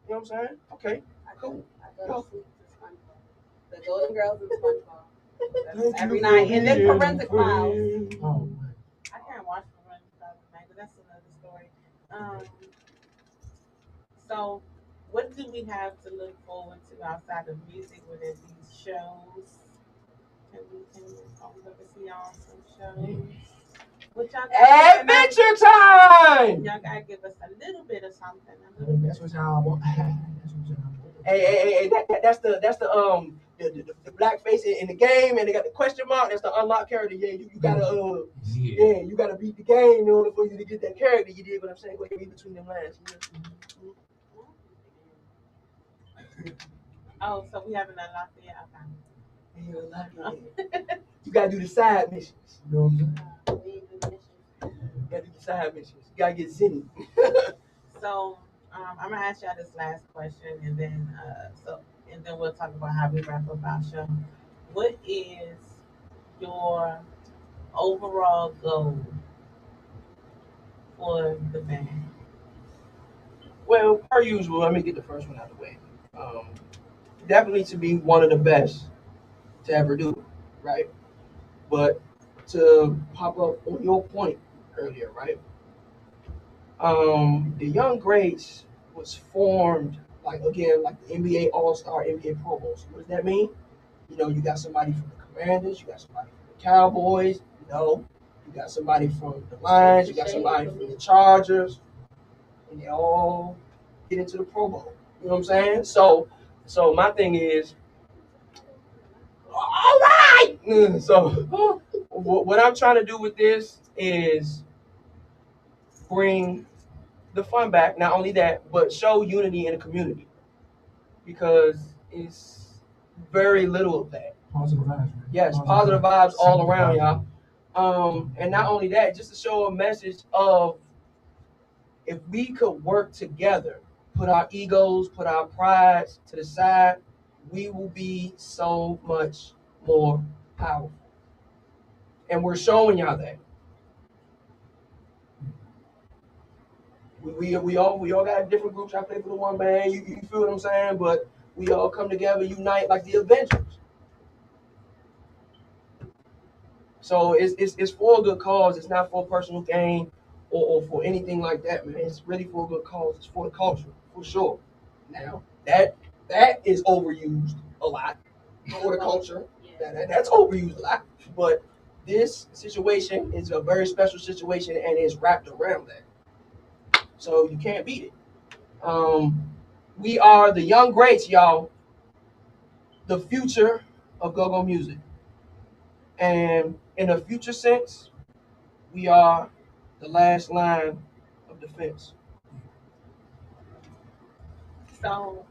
what I'm saying? Okay. Cool. I go to sleep to SpongeBob. The Golden Girls and SpongeBob. That's every night. And then Forensic Files. Oh man. I can't watch Forensic Files at night, but that's another story. So, what do we have to look forward to outside of music? Would it be shows? Can we see y'all on some shows? What y'all got? Adventure time! Y'all gotta give us a little bit of something. That's what y'all want. Hey, that's the black face in the game, and they got the question mark. That's the unlocked character. Yeah, you gotta you gotta beat the game in order for you to get that character. You did what I'm saying? Go ahead, read between them lines. Oh, so we haven't unlocked it. Okay. You gotta do the side missions. You know what I'm saying? You gotta do the side missions. You gotta get zinni. So I'm gonna ask y'all this last question, and then we'll talk about how we wrap up our show. What is your overall goal for the band? Well, per usual, let me get the first one out of the way. Definitely to be one of the best to ever do it, right? But to pop up on your point earlier, right? The Young Greats was formed like the NBA All-Star, NBA Pro Bowl. So what does that mean? You know, you got somebody from the Commanders, you got somebody from the Cowboys, you got somebody from the Lions, you got somebody from the Chargers, and they all get into the Pro Bowl. You know what I'm saying? So my thing is, all right. So what I'm trying to do with this is bring the fun back. Not only that, but show unity in the community, because it's very little of that. Positive vibes, man. Yes, positive vibes all around, y'all. And not only that, just to show a message of if we could work together, put our egos, put our prides to the side, we will be so much more powerful. And we're showing y'all that. We all got different groups. I play for the one band. You feel what I'm saying? But we all come together, unite like the Avengers. So it's for a good cause. It's not for personal gain or for anything like that, man. It's really for a good cause. It's for the culture, for sure. Now that is overused a lot for the culture. That's overused a lot. But this situation is a very special situation and it's wrapped around that. So you can't beat it. We are the young greats, y'all. The future of go-go music. And in a future sense, we are the last line of defense. So,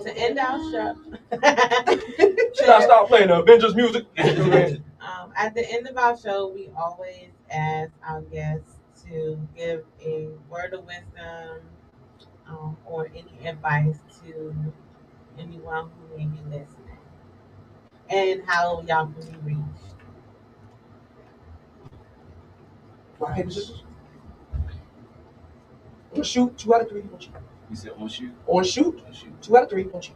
to end our show, should I start playing the Avengers music? At the end of our show, we always ask our guests to give a word of wisdom or any advice to anyone who may be listening, and how y'all can be reached. Rock, paper, scissors. On shoot, 2 out of 3. On shoot. You said on shoot? On shoot. 2 out of 3. On shoot.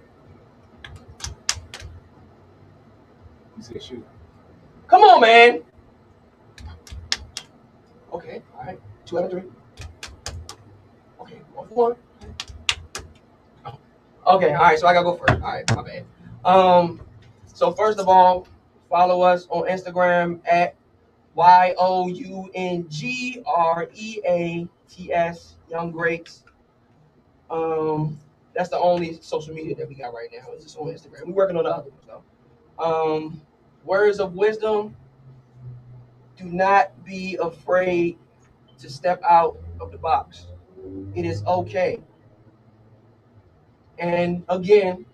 You said shoot. Come on, man. Okay, all right. 2 out of 3. Okay, 1 for 1. Okay, all right. So I gotta go first. All right, my bad. So first of all, follow us on Instagram at YOUNGREATS Young Greats. That's the only social media that we got right now. It's just on Instagram. We're working on the other ones though. Words of wisdom. Do not be afraid to step out of the box. It is okay. And again,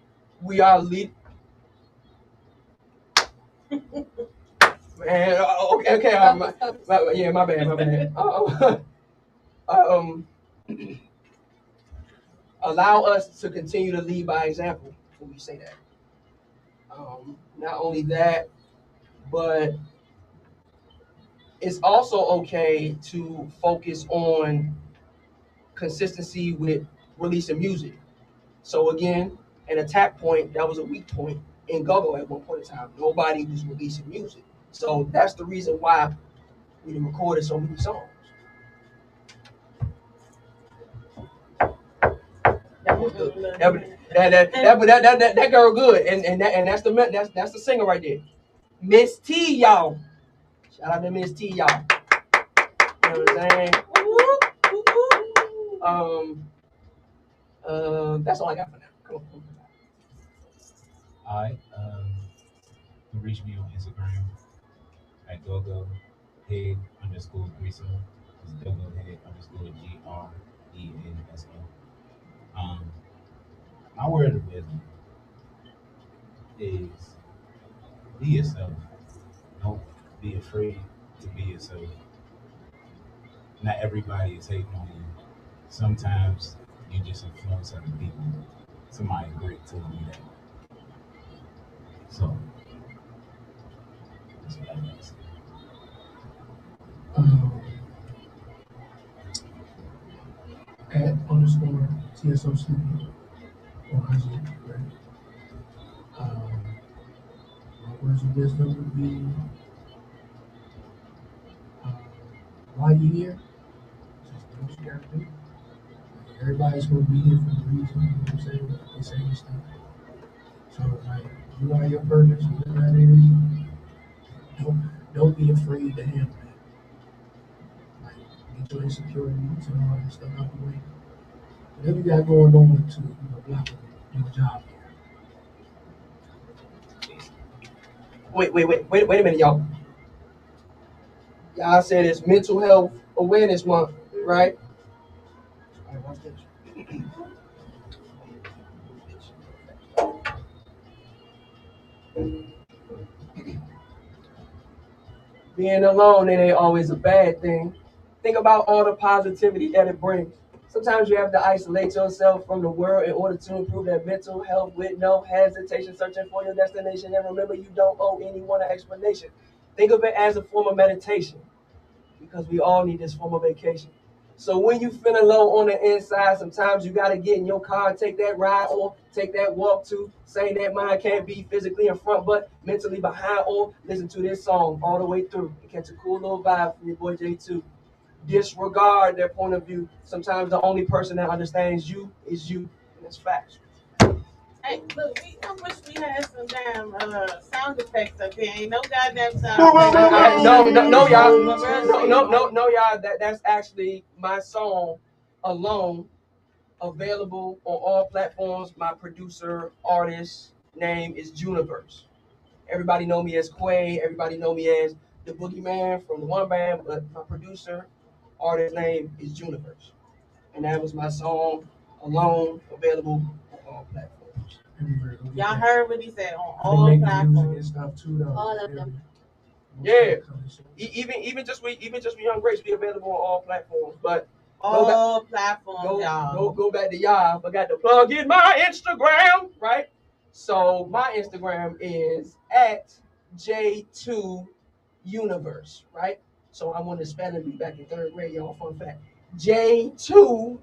we are lead. Man, okay, my bad. Allow us to continue to lead by example when we say that. Not only that, but it's also okay to focus on consistency with releasing music. So again, an attack point, that was a weak point in go-go at one point in time. Nobody was releasing music. So that's the reason why we recorded so many songs. That girl good, and that's the singer right there, Miss T, y'all. Shout out to Miss T, y'all. You know what I'm saying? That's all I got for now. Come on. All right. You can reach me on Instagram at GoGoHead_Griso. It's GoGoHead_GRENSO. My word of wisdom is be yourself. Don't be afraid to be yourself. Not everybody is hating on you. Sometimes you just influence other people. Somebody great told me that. So that's what I got to say. @_TSOC on IG, right? My words of wisdom would be, while you're here, just do what you gotta do. Everybody's gonna be here for a reason, you know what I'm saying? They say this stuff. So, like, you are your purpose, whatever that is. Don't be afraid to handle that. Like, get your insecurities and all that stuff out the way. Whatever you got going on to block your job here. Wait a minute, y'all. Y'all said it's Mental Health Awareness Month, right? All right, watch this. Being alone, it ain't always a bad thing. Think about all the positivity that it brings. Sometimes you have to isolate yourself from the world in order to improve that mental health with no hesitation, searching for your destination. And remember, you don't owe anyone an explanation. Think of it as a form of meditation, because we all need this form of vacation. So when you feeling low on the inside, sometimes you got to get in your car and take that ride or take that walk to saying that mind can't be physically in front but mentally behind, or listen to this song all the way through and catch a cool little vibe from your boy J2. Disregard their point of view. Sometimes the only person that understands you is you. That's facts. Hey, look, I wish we had some damn sound effects up here. Ain't no goddamn sound effects. No, y'all. No, y'all. That's actually my song, Alone, available on all platforms. My producer, artist name is Juniverse. Everybody know me as Quay. Everybody know me as the Boogeyman from the one band, but my producer, artist name is Juniverse. And that was my song, Alone, available on all platforms. Y'all heard what he said on all platforms. All of them. Yeah. Even just with Young Grace be available on all platforms. But all platforms, y'all. Go back to y'all. Forgot to plug in my Instagram, right? So my Instagram is at J2Universe, right? So I want to spelling bee back in third grade, y'all. Fun fact. J2UNIVERSE.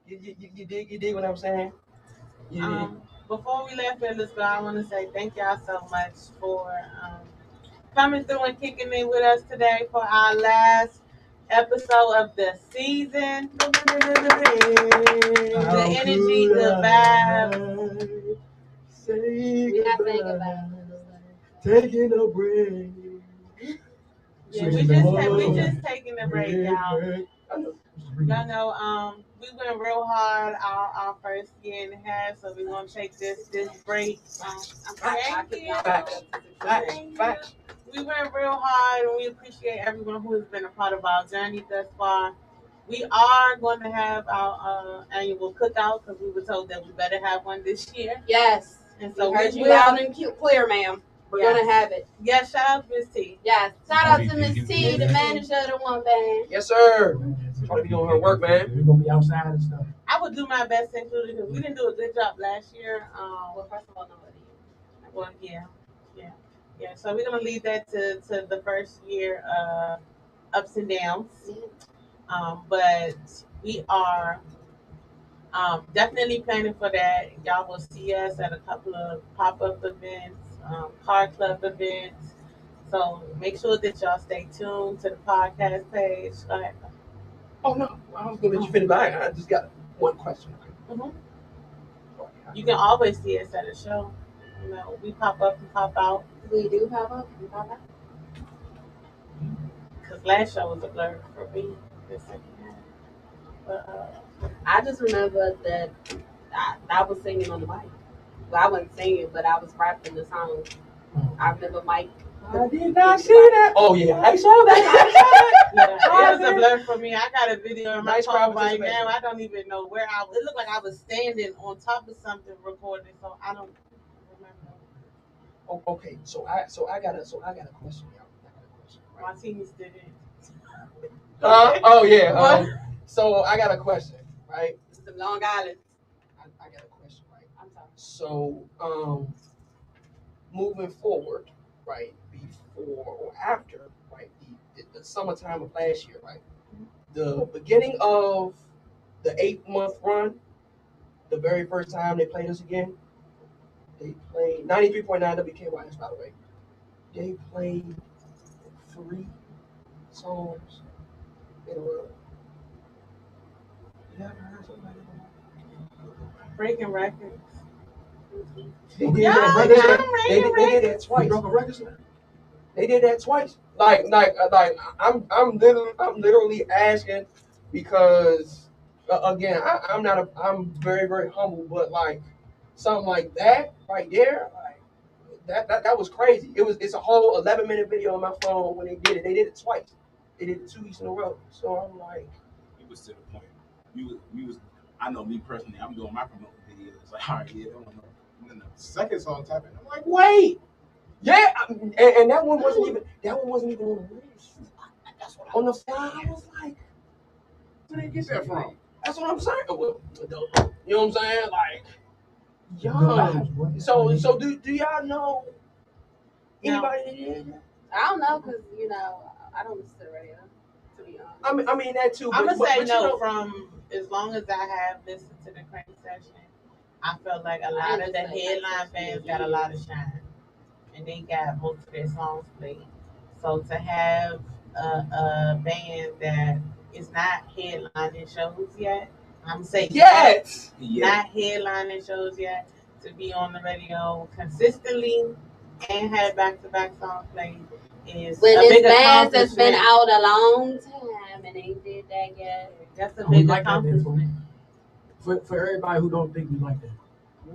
You dig what I'm saying? Before we let Phyllis go, I want to say thank y'all so much for coming through and kicking in with us today for our last episode of the season. The energy, the vibe. Say We're not saying goodbye. Taking a break. Yeah, we just taking a break, y'all. Y'all know, we went real hard our first year and a half, so we're gonna take this break. Facts. We went real hard, and we appreciate everyone who has been a part of our journey thus far. We are going to have our annual cookout because we were told that we better have one this year. Yes. And so we heard you loud and clear, ma'am. We're gonna have it. Yes, shout out to Miss T. Yes, shout out to Miss T, the manager of the one band. Yes, sir. Trying to be doing her work, man. We're gonna be outside and stuff. I would do my best to include it because we didn't do a good job last year. Well, first of all, nobody. Well, yeah. So we're gonna leave that to the first year ups and downs. But we are definitely planning for that. Y'all will see us at a couple of pop-up events, car club events. So make sure that y'all stay tuned to the podcast page. Go ahead. Oh no, I was gonna let you finish. I just got one question. Mm-hmm. You can always see us at a show. You know, we pop up and pop out. We do pop up and pop out. Because last show was a blur for me. This second half. But I just remember that I was singing on the mic. Well, I wasn't singing, but I was rapping the song. I remember Mike. I did not see that. Oh yeah, I saw that. It was a blur for me. I got a video in my phone right now. I don't even know where I was. It looked like I was standing on top of something recording, so I don't remember. Oh, okay, so I got a question, y'all. Right? Martinis did it. Oh yeah. So I got a question, right? This is Long Island. I got a question, right? I'm sorry. So moving forward, right, before or after, right, the summertime of last year, right, the beginning of the 8-month run, the very first time they played us again, they played 93.9 WKYS, by the way. They played 3 songs in a row. You ever heard somebody breaking records? They did that twice. They did that twice. Like I'm literally asking because again I'm very, very humble, but like something like that right there, like that was crazy. It's a whole 11-minute video on my phone when they did it. They did it twice. They did it 2 weeks in a row. So I'm like, it was to the point. We was. I know me personally. I'm doing my promotion videos. Like, all right, yeah, don't know. And then the second song happened. I'm like, wait, yeah, and that one wasn't even on the list. That's what on the fly. I was like, where did they get that from? That's what I'm saying. Well, you know what I'm saying? Like, young. So do y'all know anybody that did that? I don't know because I don't listen to radio. To be honest. I mean that too. I'm gonna say no. From as long as I have listened to the Crank session, I felt like a lot of the headline bands got a lot of shine. and they got most of their songs played. So to have a band that is not headlining shows yet, I'm saying not headlining shows yet, to be on the radio consistently and have back-to-back songs played is When a it's big bands that's been accomplishment. out a long time and ain't did that yet. That's a We big like that then accomplishment. for everybody who don't think we like that.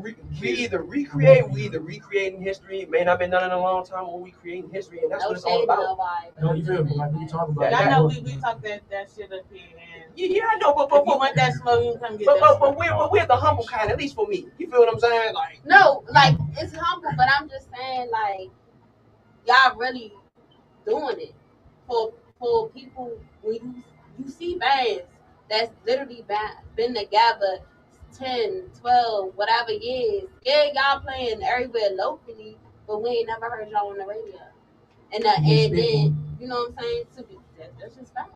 We either recreating history. May not been done in a long time, or we creating history, and that's what it's all about. No, you feel me? Like we talk about. I know we talk that shit up here, and Yeah, I know, but if you want that smoke, you can come get that smoke. we're the humble kind, at least for me. You feel what I'm saying? Like, No, like it's humble, but I'm just saying, like, y'all really doing it for people. When you see bands that's literally been together 10, 12, whatever years. Yeah, y'all playing everywhere locally, but we ain't never heard y'all on the radio. And then you know what I'm saying? That's just fact.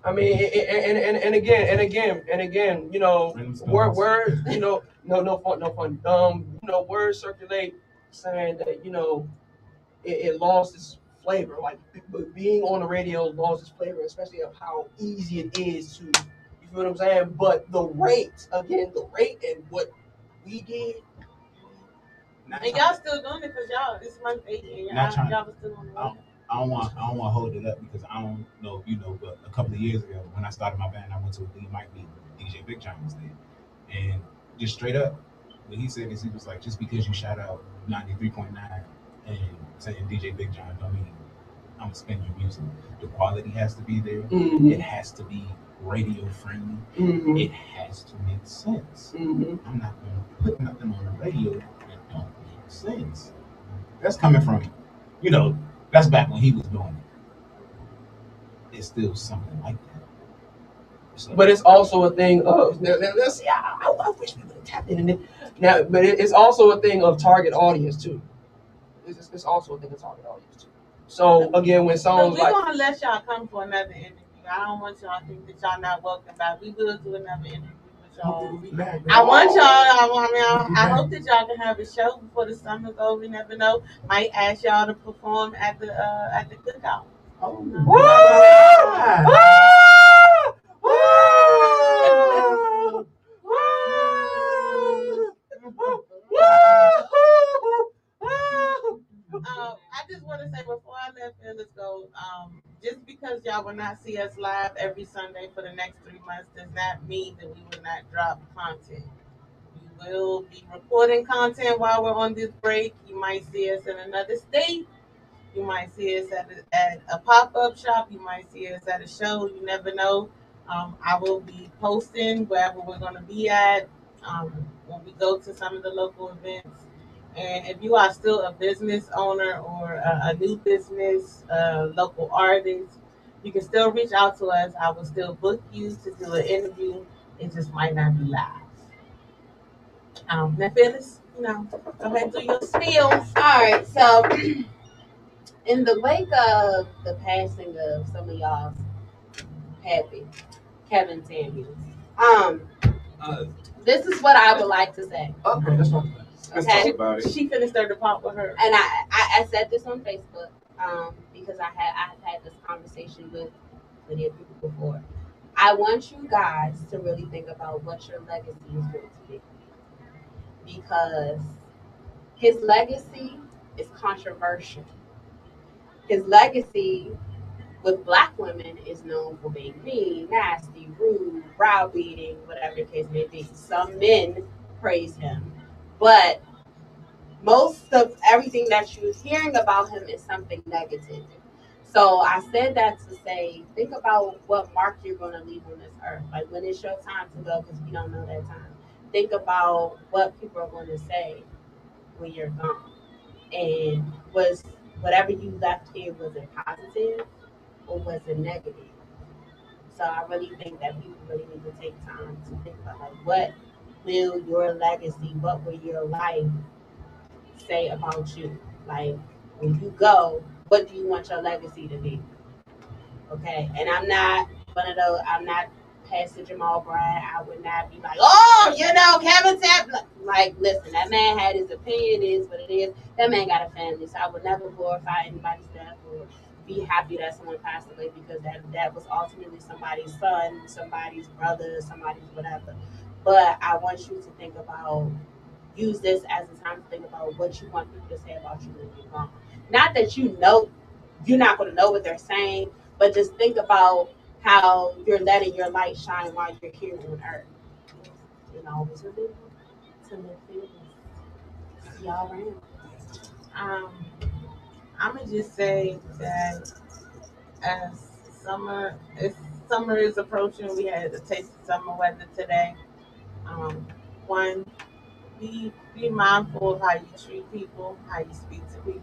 I mean, and again, you know, words, you know, no fun. You know, words circulate saying that, you know, it lost its flavor. Like being on the radio lost its flavor, especially of how easy it is to. You feel what I'm saying? But the rate and what we did. And y'all still doing it because y'all this month 8 and y'all was still on the radio. I don't want to hold it up because I don't know if you know, but a couple of years ago when I started my band, I went to a Lee Mike meeting. DJ Big John was there, and just straight up, what he said is he was like, just because you shout out 93.9 and saying DJ Big John don't mean I'm gonna spin your music. The quality has to be there. Mm-hmm. It has to be radio friendly. Mm-hmm. It has to make sense. Mm-hmm. I'm not gonna put nothing on the radio that don't make sense. That's coming from, you know, that's back when he was doing it. It's still something like that. But it's also a thing of I wish we would have tapped in it now. But it's also a thing of target audience too. It's also a thing of target audience too. So again, when songs we're gonna let y'all come for another interview. I don't want y'all to think that y'all not welcome back. We will do another interview with y'all. I want y'all. I hope that y'all can have a show before the summer's over. You never know. Might ask y'all to perform at the cookout. I just want to say before I let Phyllis go, just because y'all will not see us live every Sunday for the next 3 months does not mean that we will not drop content. We will be recording content while we're on this break. You might see us in another state. You might see us at a pop-up shop. You might see us at a show. You never know. I will be posting wherever we're going to be at when we go to some of the local events. And if you are still a business owner or a new business, local artist, you can still reach out to us. I will still book you to do an interview. It just might not be live. Now, Phyllis, you know, go ahead and do your spiel. All right, so in the wake of the passing of some of y'all's happy, Kevin Samuels, this is what I would like to say. Okay, that's fine. Okay. She finished her part with her. And I said this on Facebook because I've had this conversation with many people before. I want you guys to really think about what your legacy is going to be, because his legacy is controversial. His legacy with Black women is known for being mean, nasty, rude, browbeating, whatever the case may be. Some men praise him, but most of everything that you're hearing about him is something negative. So I said that to say, think about what mark you're going to leave on this earth. Like when it's your time to go, because we don't know that time. Think about what people are going to say when you're gone. And was whatever you left here, was it positive or was it negative? So I really think that people really need to take time to think about, like, what will your legacy, what will your life say about you? Like, when you go, what do you want your legacy to be? Okay, and I'm not one of those, I'm not Pastor Jamal Bryant. I would not be like, oh, you know, Kevin Sapp. Like, listen, that man had his opinion. It is what it is. That man got a family, so I would never glorify anybody's death or be happy that someone passed away because that was ultimately somebody's son, somebody's brother, somebody's whatever. But I want you to think about, use this as a time to think about what you want people to say about you when you're gone. Not that you know, you're not going to know what they're saying, but just think about how you're letting your light shine while you're here on earth. You know, to live fearless. See y'all around. I'm gonna just say that as summer is approaching, we had a taste of summer weather today. One, be mindful of how you treat people, how you speak to people.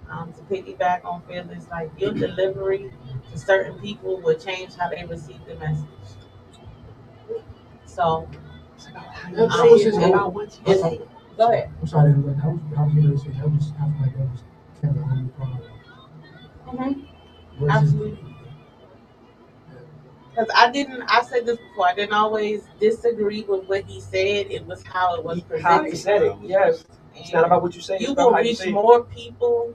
To piggyback on feelings, like your delivery to certain people will change how they receive the message. So, Go ahead. I'm sorry, I was going to say I feel like that was Kevin only problem. Absolutely. Because I said this before, I didn't always disagree with what he said. It was how it was presented. How he said it, yes. It's not about what you say. You will reach more people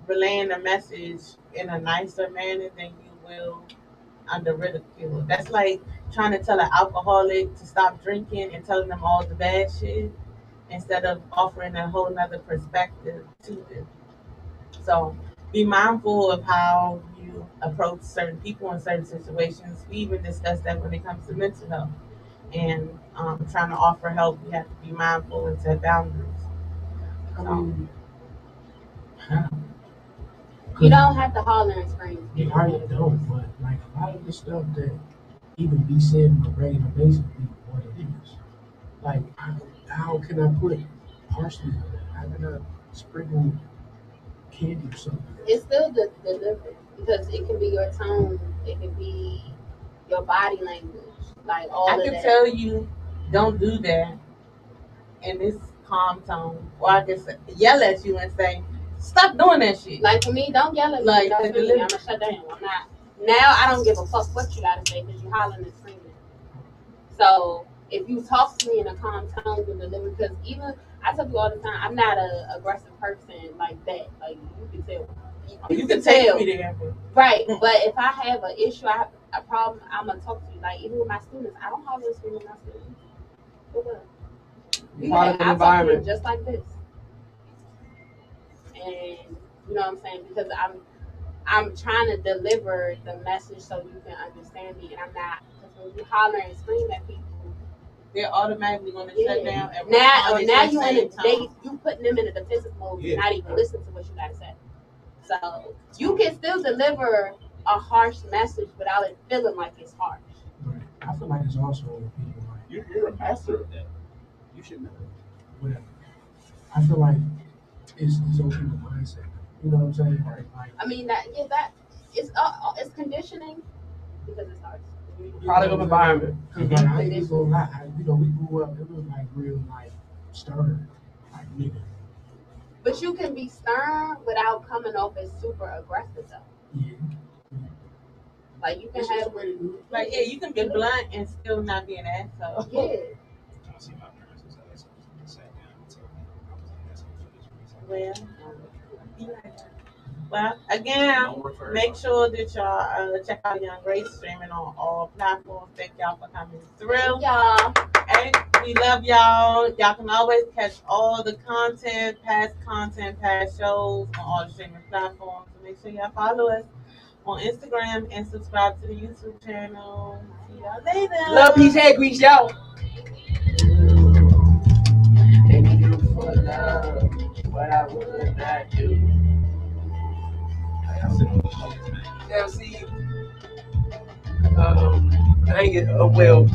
relaying the message in a nicer manner than you will under ridicule. That's like trying to tell an alcoholic to stop drinking and telling them all the bad shit instead of offering a whole nother perspective to them. So be mindful of how you approach certain people in certain situations. We even discussed that when it comes to mental health. And trying to offer help, we have to be mindful and set boundaries. You don't have to holler and scream. You hardly don't, but like a lot of the stuff that even be said on a regular basis be what it is. Like, how can I put parsley on it? How can I sprinkle candy or something? It's still the delivery because it can be your tone, it can be your body language, like all I of can that. tell you, don't do that in this calm tone, or I can yell at you and say, stop doing that shit. Like for me, don't yell at me. Like That's me. I'm gonna shut down. I'm not. Now I don't give a fuck what you gotta say because you hollering and screaming. So if you talk to me in a calm tone with delivery, because even I tell you all the time, I'm not an aggressive person like that. Like you can tell. You can tell me there. Right, but if I have an issue, I have a problem, I'm gonna talk to you. Like even with my students, I don't holler and scream with my students. I talk to you just like this. And you know what I'm saying? Because I'm trying to deliver the message so you can understand me, and I'm not. Because when you holler and scream at people, they're automatically going to shut down. Now you you putting them in a defensive mode. You're not even listening to what you gotta say. So you can still deliver a harsh message without it feeling like it's harsh. Right. I feel like it's also people like you're a master of that. You should know. Whatever. I feel like it's okay with mindset. You know what I'm saying? Right. Like, I mean that it's conditioning because it starts. Product of environment. Like, I ain't gonna lie. We grew up. It was like real like stern, like nigga. But you can be stern without coming off as super aggressive though. Yeah. Like you can have you can be blunt and still not be an asshole. Yeah. Well, again, make sure that y'all check out Young Grace streaming on all platforms. Thank y'all for coming through. Y'all. Hey, we love y'all. Y'all can always catch all the content, past shows on all the streaming platforms. So make sure y'all follow us on Instagram and subscribe to the YouTube channel. See y'all later. Love, peace, hey, grease, y'all. Thank you for love, what I would not do. Yeah, see, I ain't get well.